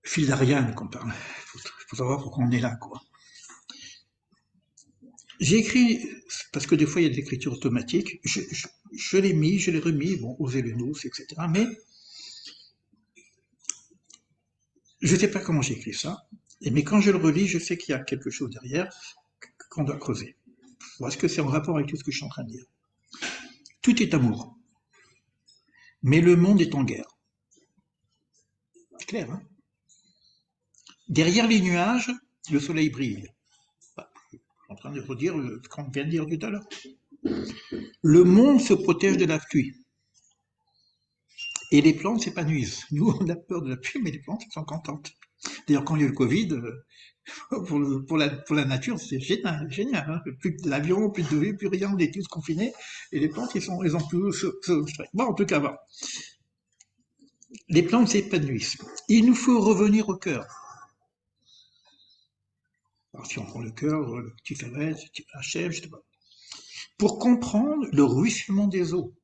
Fil d'Ariane qu'on parle. Il faut savoir pourquoi on est là, quoi. J'ai écrit, parce que des fois il y a des écritures automatiques, je l'ai mis, je l'ai remis, bon, osez le nous, etc. Mais je ne sais pas comment j'ai écrit ça, mais quand je le relis, je sais qu'il y a quelque chose derrière qu'on doit creuser. Est-ce que c'est en rapport avec tout ce que je suis en train de dire? Tout est amour, mais le monde est en guerre. C'est clair, hein? Derrière les nuages, le soleil brille. Je suis en train de redire ce qu'on vient de dire tout à l'heure. Le monde se protège de la pluie. Et les plantes s'épanouissent. Nous, on a peur de la pluie, mais les plantes sont contentes. D'ailleurs, quand il y a eu le Covid, pour la nature, c'est génial. Hein. Plus d'avions, plus de rue, plus rien, on est tous confinés. Et les plantes, ils ont plus bon, en tout cas, bon. Les plantes s'épanouissent. Il nous faut revenir au cœur. Alors, si on prend le cœur, le petit ferret, le petit HF, je sais pas. Pour comprendre le ruissellement des eaux.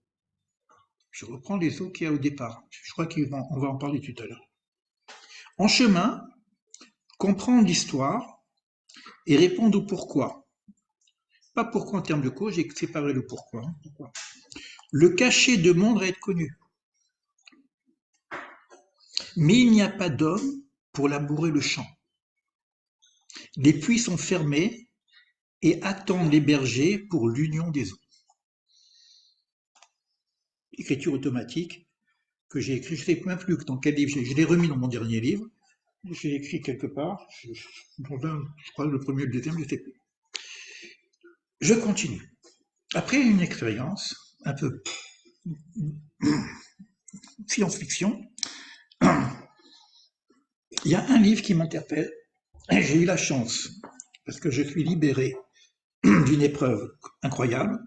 Je reprends les eaux qu'il y a au départ. Je crois qu'on va en parler tout à l'heure. En chemin, comprendre l'histoire et répondre au pourquoi. Pas pourquoi en termes de cause, j'ai séparé le pourquoi. Le cachet demande à être connu. Mais il n'y a pas d'homme pour labourer le champ. Les puits sont fermés et attendent les bergers pour l'union des eaux. Écriture automatique que j'ai écrit, je ne sais même plus dans quel livre, je l'ai remis dans mon dernier livre, j'ai écrit quelque part, je crois le premier ou le deuxième, je ne sais plus. Je continue. Après une expérience un peu science-fiction, il y a un livre qui m'interpelle. J'ai eu la chance, parce que je suis libéré d'une épreuve incroyable,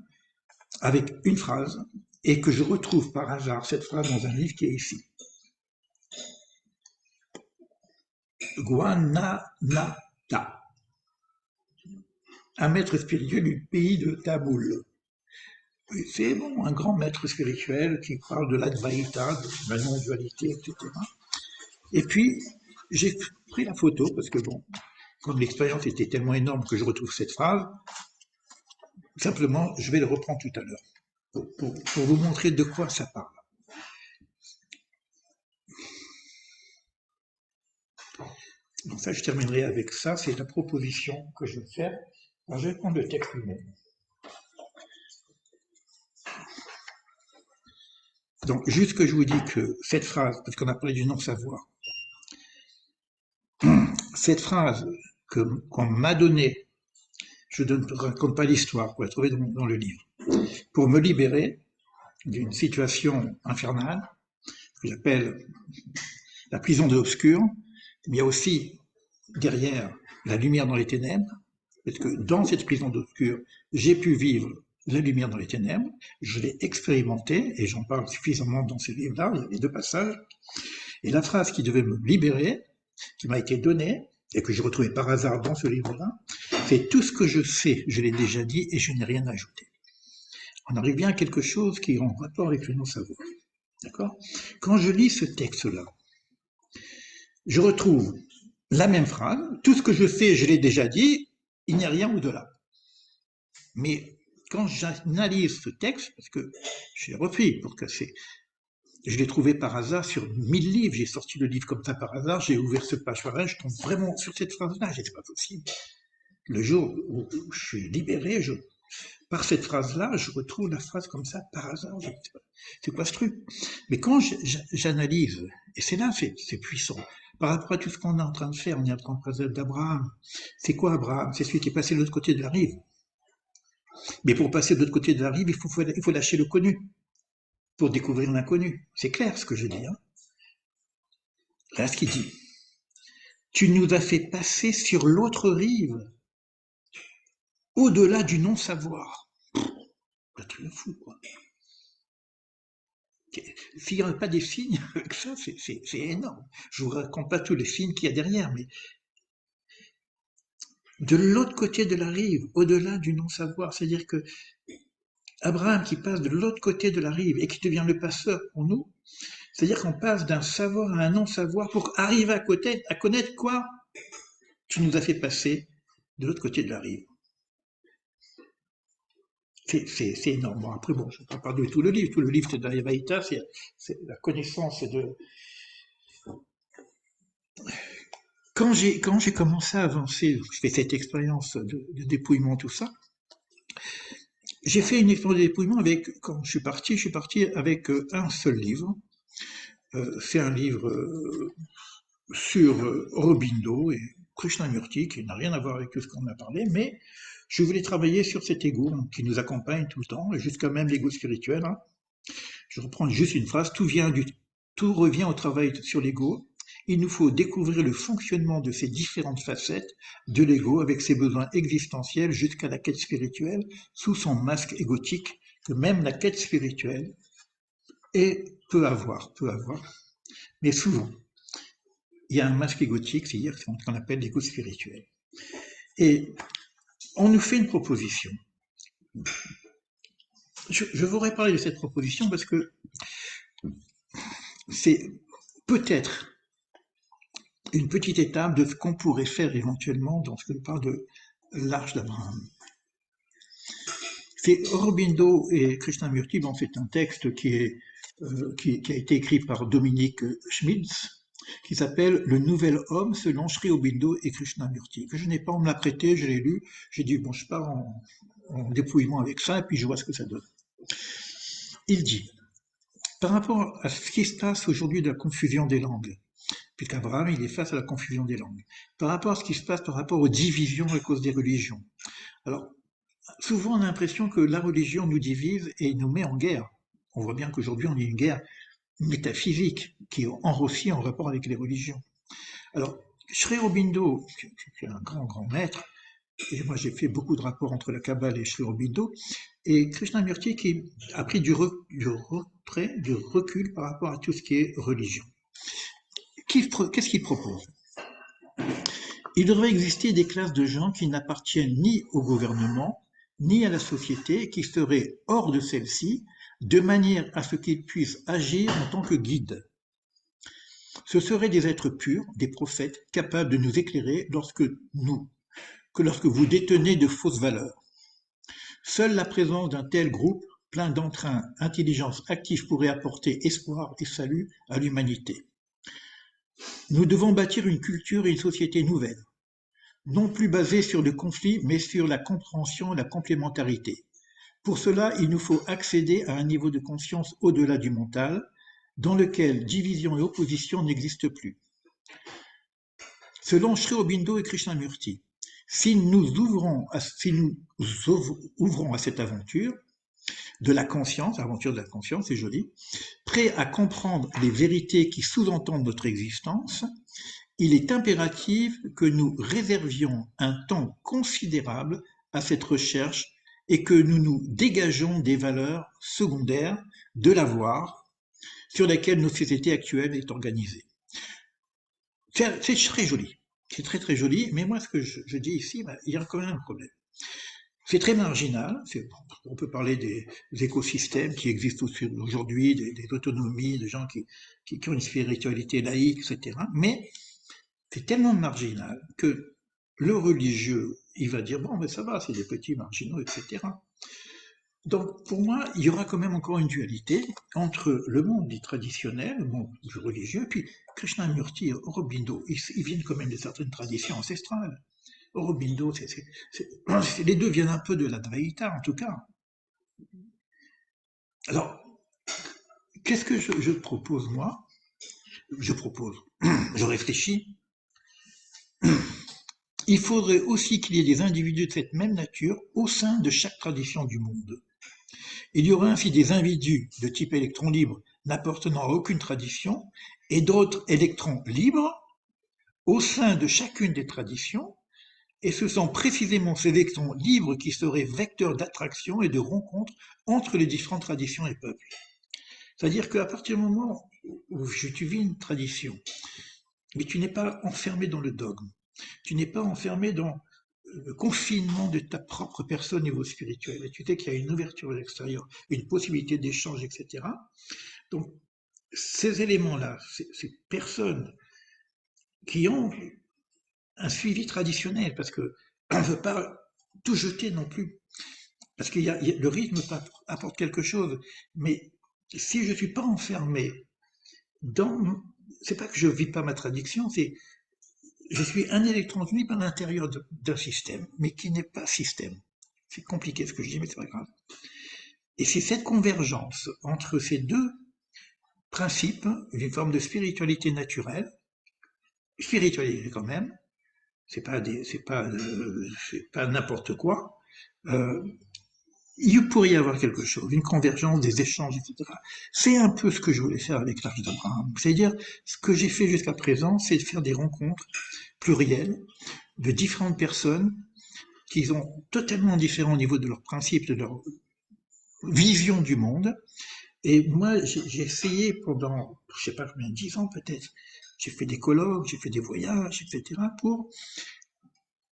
avec une phrase, et que je retrouve par hasard cette phrase dans un livre qui est ici. Guananata, un maître spirituel du pays de Taboul. C'est bon, un grand maître spirituel qui parle de l'Advaita, de la non-dualité, etc. Et puis, j'ai pris la photo, parce que bon, comme l'expérience était tellement énorme que je retrouve cette phrase, simplement, je vais le reprendre tout à l'heure, pour vous montrer de quoi ça parle. Donc ça, je terminerai avec ça, c'est la proposition que je vais faire. Alors, je vais prendre le texte lui-même. Donc, juste que je vous dis que cette phrase, parce qu'on a parlé du non-savoir, cette phrase qu'on m'a donnée, je ne raconte pas l'histoire, vous la trouver dans le livre, pour me libérer d'une situation infernale, que j'appelle la prison de l'obscur, mais il y a aussi derrière la lumière dans les ténèbres, parce que dans cette prison d'obscur, j'ai pu vivre la lumière dans les ténèbres, je l'ai expérimenté, et j'en parle suffisamment dans ce livre-là, il y a les deux passages, et la phrase qui devait me libérer, qui m'a été donnée, et que j'ai retrouvée par hasard dans ce livre-là, c'est tout ce que je sais, je l'ai déjà dit, et je n'ai rien ajouté. On arrive bien à quelque chose qui est en rapport avec le non-savoir. D'accord? Quand je lis ce texte-là, je retrouve la même phrase, tout ce que je sais, je l'ai déjà dit, il n'y a rien au-delà. Mais quand j'analyse ce texte, parce que j'ai repris pour casser, je l'ai trouvé par hasard sur 1000 livres, j'ai sorti le livre comme ça par hasard, j'ai ouvert ce page par page, je tombe vraiment sur cette phrase-là, c'est pas possible. Le jour où je suis libéré, par cette phrase-là, je retrouve la phrase comme ça par hasard. C'est quoi ce truc? Mais quand j'analyse, et c'est là, c'est puissant, par rapport à tout ce qu'on est en train de faire, on est en train de parler d'Abraham. C'est quoi Abraham? C'est celui qui est passé de l'autre côté de la rive. Mais pour passer de l'autre côté de la rive, il faut lâcher le connu pour découvrir l'inconnu. C'est clair ce que je dis. Hein, là, ce qu'il dit. Tu nous as fait passer sur l'autre rive, au-delà du non-savoir. Un truc de fou, quoi. S'il n'y a pas des signes avec ça, c'est énorme. Je vous raconte pas tous les signes qu'il y a derrière, mais de l'autre côté de la rive, au-delà du non-savoir, c'est-à-dire que Abraham qui passe de l'autre côté de la rive et qui devient le passeur pour nous, c'est-à-dire qu'on passe d'un savoir à un non-savoir pour arriver à connaître quoi? Tu nous as fait passer de l'autre côté de la rive. C'est énorme. Bon, après, bon, je ne vais pas parler de tout le livre. Tout le livre, c'est de la Vaïta, c'est la connaissance de. Quand j'ai commencé à avancer, je fais cette expérience de dépouillement, tout ça, j'ai fait une expérience de dépouillement avec, quand je suis parti avec un seul livre. C'est un livre sur Aurobindo et Krishnamurti, qui n'a rien à voir avec ce qu'on a parlé, mais je voulais travailler sur cet ego qui nous accompagne tout le temps, jusqu'à même l'ego spirituel. Hein. Je reprends juste une phrase, tout revient au travail sur l'ego. Il nous faut découvrir le fonctionnement de ces différentes facettes de l'ego avec ses besoins existentiels jusqu'à la quête spirituelle sous son masque égotique que même la quête spirituelle peut avoir, mais souvent. Il y a un masque égotique, c'est-à-dire ce qu'on appelle l'ego spirituel. Et on nous fait une proposition. Je voudrais parler de cette proposition parce que c'est peut-être une petite étape de ce qu'on pourrait faire éventuellement dans ce que je parle de l'Arche d'Abraham. C'est Aurobindo et Krishnamurti, bon, c'est un texte qui a été écrit par Dominique Schmitz, qui s'appelle Le Nouvel Homme selon Sri Aurobindo et Krishnamurti, que je n'ai pas, on me l'a prêté, je l'ai lu, j'ai dit, bon, je pars en dépouillement avec ça, et puis je vois ce que ça donne. Il dit, par rapport à ce qui se passe aujourd'hui de la confusion des langues, puisqu'Abraham, il est face à la confusion des langues, par rapport à ce qui se passe par rapport aux divisions à cause des religions. Alors, souvent on a l'impression que la religion nous divise et nous met en guerre. On voit bien qu'aujourd'hui on est une guerre métaphysique qui est aussi en rapport avec les religions. Alors, Sri Aurobindo, qui est un grand maître, et moi j'ai fait beaucoup de rapports entre la Kabbale et Sri Aurobindo, et Krishnamurti qui a pris du recul par rapport à tout ce qui est religion. Qu'est-ce qu'il propose? Il devrait exister des classes de gens qui n'appartiennent ni au gouvernement, ni à la société, qui seraient hors de celle-ci, de manière à ce qu'ils puissent agir en tant que guides. Ce seraient des êtres purs, des prophètes, capables de nous éclairer lorsque vous détenez de fausses valeurs. Seule la présence d'un tel groupe, plein d'entrain, intelligence active pourrait apporter espoir et salut à l'humanité. Nous devons bâtir une culture et une société nouvelle, non plus basée sur le conflit, mais sur la compréhension et la complémentarité. Pour cela, il nous faut accéder à un niveau de conscience au-delà du mental, dans lequel division et opposition n'existent plus. Selon Sri Aurobindo et Krishnamurti, si nous ouvrons à cette aventure, de la conscience, aventure de la conscience, c'est joli, prêt à comprendre les vérités qui sous-entendent notre existence, il est impératif que nous réservions un temps considérable à cette recherche et que nous nous dégageons des valeurs secondaires de l'avoir sur lesquelles notre société actuelle est organisée. C'est très joli, c'est très très joli, mais moi ce que je dis ici, il y a quand même un problème. C'est très marginal, on peut parler des écosystèmes qui existent aujourd'hui, des autonomies, des gens qui ont une spiritualité laïque, etc. Mais c'est tellement marginal que le religieux, il va dire, bon, mais ça va, c'est des petits marginaux, etc. Donc, pour moi, il y aura quand même encore une dualité entre le monde dit traditionnel, le monde du religieux, et puis Krishnamurti, Aurobindo, ils viennent quand même de certaines traditions ancestrales. Aurobindo, les deux viennent un peu de l'Advaita, en tout cas. Alors, qu'est-ce que je propose, moi? Je propose, je réfléchis. Il faudrait aussi qu'il y ait des individus de cette même nature au sein de chaque tradition du monde. Il y aurait ainsi des individus de type électron libre n'appartenant à aucune tradition et d'autres électrons libres au sein de chacune des traditions, et ce sont précisément ces électrons libres qui seraient vecteurs d'attraction et de rencontre entre les différentes traditions et peuples. C'est-à-dire qu'à partir du moment où tu vis une tradition, mais tu n'es pas enfermé dans le dogme, tu n'es pas enfermé dans le confinement de ta propre personne au niveau spirituel, et tu sais qu'il y a une ouverture à l'extérieur, une possibilité d'échange, etc. Donc, ces éléments-là, ces personnes qui ont un suivi traditionnel, parce que on ne veut pas tout jeter non plus, parce que le rythme apporte quelque chose, mais si je ne suis pas enfermé dans... C'est pas que je ne vis pas ma tradition, c'est je suis un électron libre à l'intérieur d'un système, mais qui n'est pas système. C'est compliqué ce que je dis, mais c'est pas grave. Et c'est cette convergence entre ces deux principes, une forme de spiritualité naturelle, spiritualité quand même, c'est pas n'importe quoi. Euh, il pourrait y avoir quelque chose, une convergence des échanges, etc. C'est un peu ce que je voulais faire avec l'Arche d'Abraham. C'est-à-dire, ce que j'ai fait jusqu'à présent, c'est de faire des rencontres plurielles de différentes personnes qui sont totalement différents au niveau de leurs principes, de leur vision du monde. Et moi, j'ai essayé pendant, je sais pas combien, 10 ans peut-être, j'ai fait des colloques, j'ai fait des voyages, etc.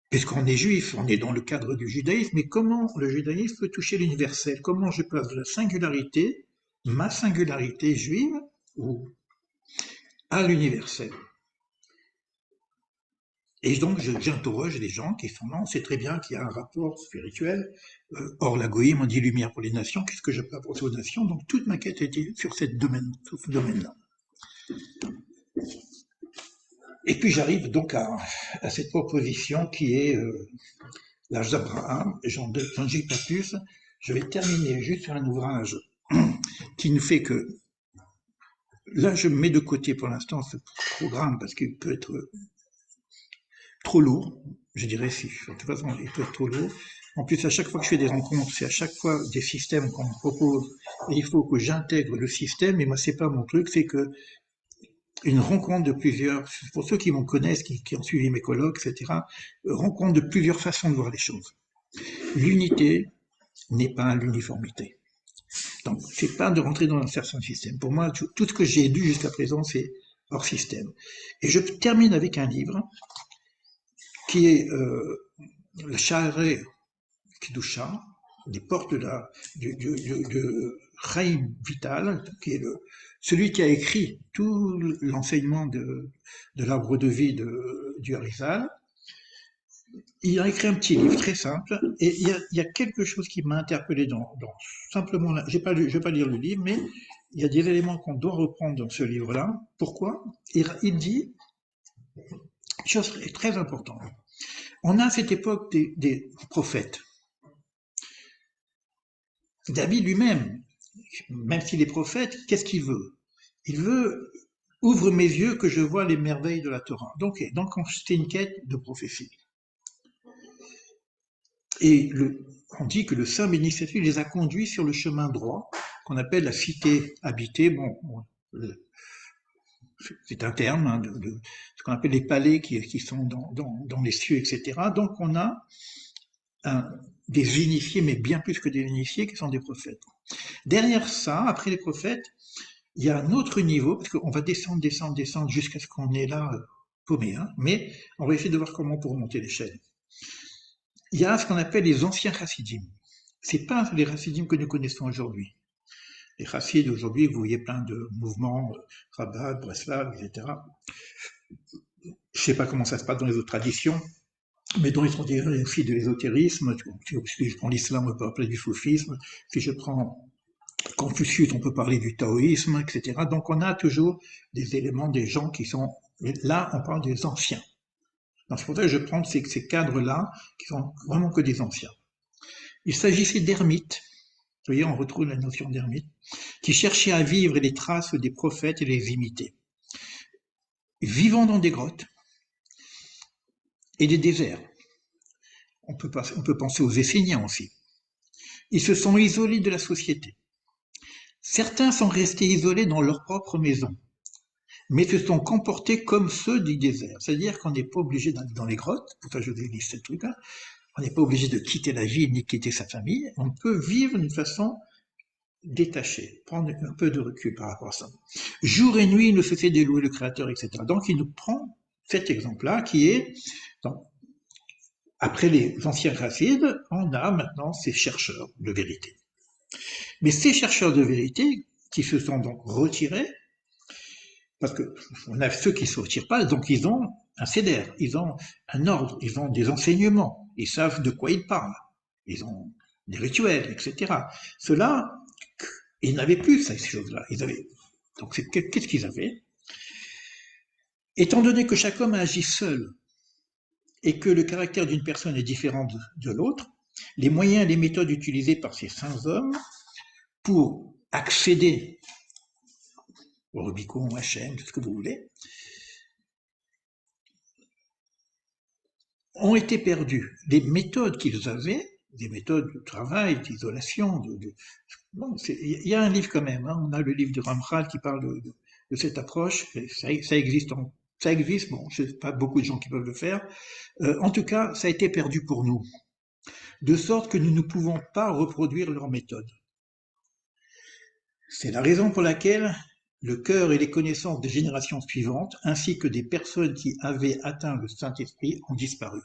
Puisqu'on est juif, on est dans le cadre du judaïsme, mais comment le judaïsme peut toucher l'universel? Comment je passe de la singularité, ma singularité juive, ou à l'universel? Et donc, j'interroge les gens qui sont là, on sait très bien qu'il y a un rapport spirituel, hors la goïme, on dit lumière pour les nations, qu'est-ce que je peux apporter aux nations? Donc, toute ma quête était sur ce domaine-là. Et puis, j'arrive donc à cette proposition qui est l'âge d'Abraham, j'en dis pas plus. Je vais terminer juste sur un ouvrage qui nous fait que, là, je me mets de côté pour l'instant ce programme parce qu'il peut être trop lourd, je dirais si. De toute façon, il peut être trop lourd. En plus, à chaque fois que je fais des rencontres, c'est à chaque fois des systèmes qu'on me propose et il faut que j'intègre le système. Et moi, c'est pas mon truc, c'est que une rencontre de plusieurs, pour ceux qui me connaissent, qui ont suivi mes colloques, etc., rencontre de plusieurs façons de voir les choses. L'unité n'est pas l'uniformité. Donc, c'est pas de rentrer dans un certain système. Pour moi, tout ce que j'ai lu jusqu'à présent, c'est hors système. Et je termine avec un livre qui est le Sha'arei Kedusha, les portes de Chaim Vital, qui est celui qui a écrit tout l'enseignement de l'arbre de vie du Harizal. Il a écrit un petit livre très simple, et il y a quelque chose qui m'a interpellé simplement là. Je vais pas lire le livre, mais il y a des éléments qu'on doit reprendre dans ce livre-là. Pourquoi? Il dit chose très importante. On a à cette époque des prophètes. David lui-même, même s'il est prophète, qu'est-ce qu'il veut? Il veut ouvre mes yeux que je vois les merveilles de la Torah. Donc c'est une quête de prophétie. Et on dit que le saint bénitier les a conduits sur le chemin droit, qu'on appelle la cité habitée. Bon, c'est un terme, hein, de ce qu'on appelle les palais qui sont dans les cieux, etc. Donc on a des initiés, mais bien plus que des initiés, qui sont des prophètes. Derrière ça, après les prophètes, il y a un autre niveau, parce qu'on va descendre, descendre, descendre jusqu'à ce qu'on est là, paumé, hein, mais on va essayer de voir comment on peut remonter l'échelle. Il y a ce qu'on appelle les anciens chassidim. C'est pas les chassidim que nous connaissons aujourd'hui. Les chassides aujourd'hui, vous voyez plein de mouvements, Rabat, Breslav, etc. Je sais pas comment ça se passe dans les autres traditions, mais dans les traditions, il y a aussi de l'ésotérisme. Si je prends l'islam, on peut parler du soufisme. Si je prends Confucius, on peut parler du taoïsme, etc. Donc on a toujours des éléments, des gens qui sont... Là, on parle des anciens. Donc c'est pour ça que je prends ces cadres-là, qui sont vraiment que des anciens. Il s'agissait d'ermites. Vous voyez, on retrouve la notion d'ermite, qui cherchaient à vivre les traces des prophètes et les imiter. Vivant dans des grottes et des déserts. On peut penser aux Esséniens aussi. Ils se sont isolés de la société. Certains sont restés isolés dans leur propre maison, mais se sont comportés comme ceux du désert. C'est-à-dire qu'on n'est pas obligé d'aller dans les grottes, pour ça je vous ai dit ce truc-là, on n'est pas obligé de quitter la ville ni quitter sa famille, on peut vivre d'une façon détachée, prendre un peu de recul par rapport à ça. Jour et nuit, il ne se fait délouer le Créateur, etc. Donc il nous prend cet exemple-là qui est, donc, après les anciens racides, on a maintenant ces chercheurs de vérité. Mais ces chercheurs de vérité, qui se sont donc retirés, parce que on a ceux qui ne se retirent pas, donc ils ont un CEDER, ils ont un ordre, ils ont des enseignements, ils savent de quoi ils parlent, ils ont des rituels, etc. Ceux-là, ils n'avaient plus ces choses-là. Donc qu'est-ce qu'ils avaient? Étant donné que chaque homme agit seul et que le caractère d'une personne est différent de l'autre, les moyens et les méthodes utilisées par ces saints hommes pour accéder au Rubicon, au HM, tout ce que vous voulez, ont été perdus. Les méthodes qu'ils avaient, des méthodes de travail, d'isolation, bon, il y a un livre quand même, hein, on a le livre de Ramchal qui parle de cette approche, ça existe, bon, je sais pas beaucoup de gens qui peuvent le faire. En tout cas, ça a été perdu pour nous, de sorte que nous ne pouvons pas reproduire leurs méthodes. C'est la raison pour laquelle le cœur et les connaissances des générations suivantes, ainsi que des personnes qui avaient atteint le Saint-Esprit, ont disparu.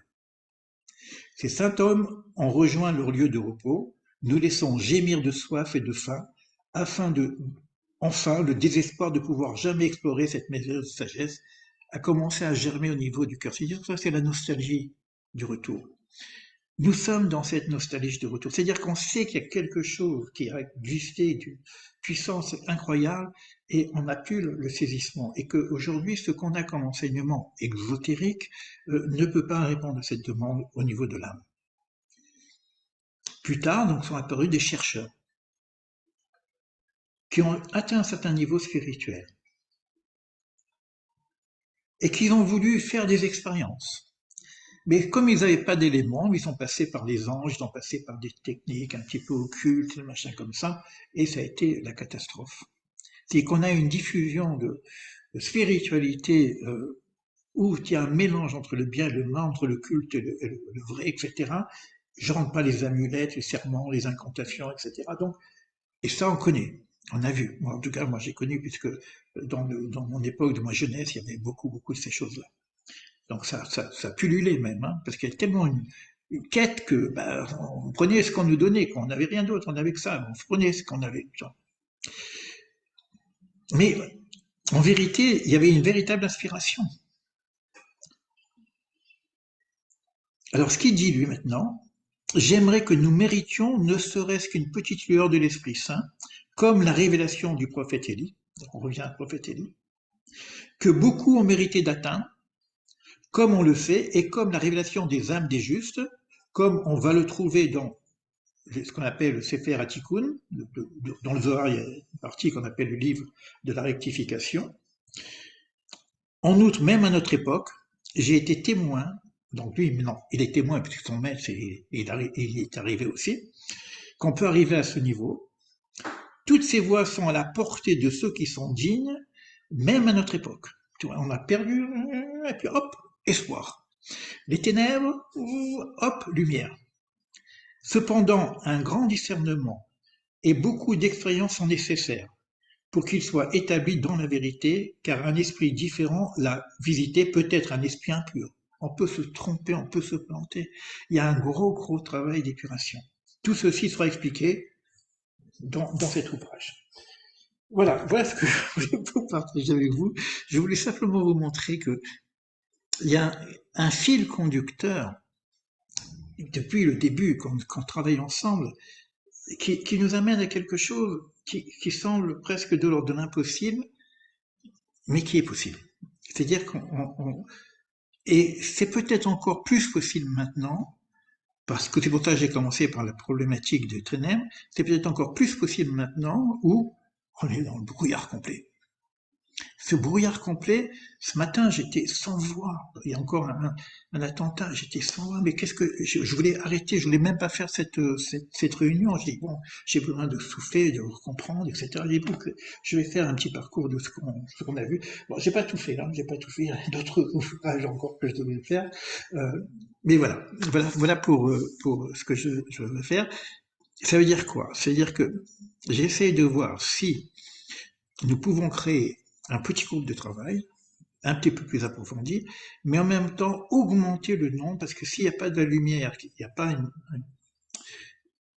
Ces saints hommes ont rejoint leur lieu de repos, nous laissant gémir de soif et de faim, enfin, le désespoir de pouvoir jamais explorer cette merveilleuse sagesse a commencé à germer au niveau du cœur. C'est-à-dire que ça, c'est la nostalgie du retour. Nous sommes dans cette nostalgie de retour. C'est-à-dire qu'on sait qu'il y a quelque chose qui a existé d'une puissance incroyable et on n'a plus le saisissement. Et qu'aujourd'hui, ce qu'on a comme enseignement exotérique ne peut pas répondre à cette demande au niveau de l'âme. Plus tard, donc, sont apparus des chercheurs qui ont atteint un certain niveau spirituel et qui ont voulu faire des expériences. Mais comme ils n'avaient pas d'éléments, ils sont passés par les anges, ils ont passé par des techniques un petit peu occultes, des machins comme ça, et ça a été la catastrophe. C'est qu'on a une diffusion de spiritualité où il y a un mélange entre le bien et le mal, entre le culte et le vrai, etc. Je rentre pas les amulettes, les serments, les incantations, etc. Donc, et ça, on connaît, on a vu. Moi, en tout cas, moi, j'ai connu, puisque dans mon époque de ma jeunesse, il y avait beaucoup, beaucoup de ces choses-là. Donc ça pullulait même, hein, parce qu'il y a tellement une quête que bah, on prenait ce qu'on nous donnait, qu'on n'avait rien d'autre, on n'avait que ça, on prenait ce qu'on avait. Mais en vérité, il y avait une véritable inspiration. Alors ce qu'il dit lui maintenant, j'aimerais que nous méritions ne serait-ce qu'une petite lueur de l'Esprit Saint, comme la révélation du prophète Élie, on revient au prophète Élie, que beaucoup ont mérité d'atteindre, comme on le fait, et comme la révélation des âmes des justes, comme on va le trouver dans ce qu'on appelle le Sefer Hatikun, dans le Zohar, il y a une partie qu'on appelle le livre de la rectification. En outre, même à notre époque, j'ai été témoin donc lui, non, il est témoin puisque son maître, il est arrivé aussi, qu'on peut arriver à ce niveau. Toutes ces voies sont à la portée de ceux qui sont dignes, même à notre époque. Tu vois, on a perdu, et puis hop, espoir. Les ténèbres, hop, lumière. Cependant, un grand discernement et beaucoup d'expérience sont nécessaires pour qu'il soit établi dans la vérité, car un esprit différent l'a visité, peut être un esprit impur. On peut se tromper, on peut se planter. Il y a un gros travail d'épuration. Tout ceci sera expliqué dans cet ouvrage. Voilà ce que je voulais vous partager avec vous. Je voulais simplement vous montrer que il y a un fil conducteur depuis le début, quand on travaille ensemble, qui nous amène à quelque chose qui semble presque de l'ordre de l'impossible, mais qui est possible. C'est-à-dire et c'est peut-être encore plus possible maintenant, parce que c'est pour ça que j'ai commencé par la problématique de Trenem, c'est peut-être encore plus possible maintenant où on est dans le brouillard complet. Ce brouillard complet, ce matin, j'étais sans voix. Il y a encore un attentat, j'étais sans voix. Mais qu'est-ce que je voulais arrêter, je voulais même pas faire cette réunion. J'ai dit bon, j'ai besoin de souffler, de comprendre, etc. J'ai dit bon, je vais faire un petit parcours de ce qu'on a vu. Bon, j'ai pas tout fait là, j'ai pas tout fait. Il y a d'autres ouvrages encore que je devais faire. Euh, mais voilà pour ce que je veux faire. Ça veut dire quoi? Ça veut dire que j'essaie de voir si nous pouvons créer un petit groupe de travail, un petit peu plus approfondi, mais en même temps augmenter le nombre, parce que s'il n'y a pas de la lumière, il n'y a pas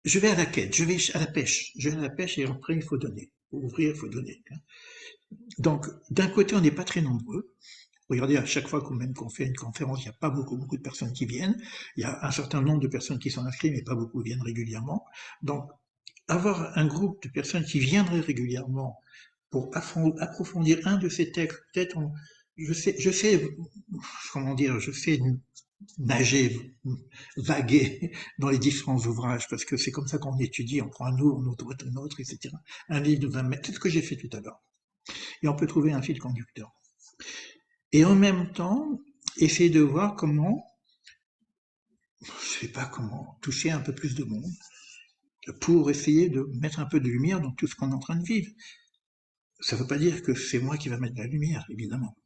je vais à la quête, je vais à la pêche, je vais à la pêche et après il faut donner. Pour ouvrir, il faut donner. Donc, d'un côté, on n'est pas très nombreux. Regardez, à chaque fois qu'on fait une conférence, il n'y a pas beaucoup de personnes qui viennent. Il y a un certain nombre de personnes qui sont inscrites, mais pas beaucoup viennent régulièrement. Donc, avoir un groupe de personnes qui viendraient régulièrement pour approfondir un de ces textes, peut-être je sais, comment dire, je sais nager, vaguer dans les différents ouvrages, parce que c'est comme ça qu'on étudie, on prend un livre, on ouvre un autre, etc. Un livre de 20 mètres, c'est ce que j'ai fait tout à l'heure. Et on peut trouver un fil conducteur. Et en même temps, essayer de voir comment, je sais pas comment, toucher un peu plus de monde, pour essayer de mettre un peu de lumière dans tout ce qu'on est en train de vivre. Ça ne veut pas dire que c'est moi qui va mettre de la lumière, évidemment.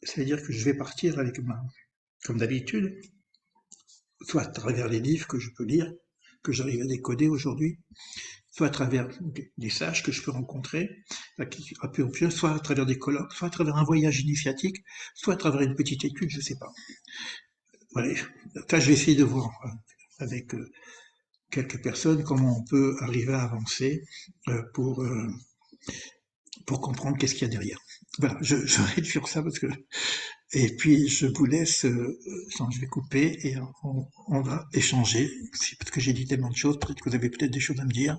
Ça veut dire que je vais partir avec comme d'habitude, soit à travers les livres que je peux lire, que j'arrive à décoder aujourd'hui, soit à travers des sages que je peux rencontrer, soit à travers des colloques, soit à travers un voyage initiatique, soit à travers une petite étude, je ne sais pas. Voilà. Ça, je vais essayer de voir avec quelques personnes comment on peut arriver à avancer euh, pour, euh, pour comprendre qu'est-ce qu'il y a derrière. Voilà, je réduire ça parce que et puis je vous laisse, je vais couper et on va échanger. Parce que j'ai dit tellement de choses, peut-être que vous avez peut-être des choses à me dire.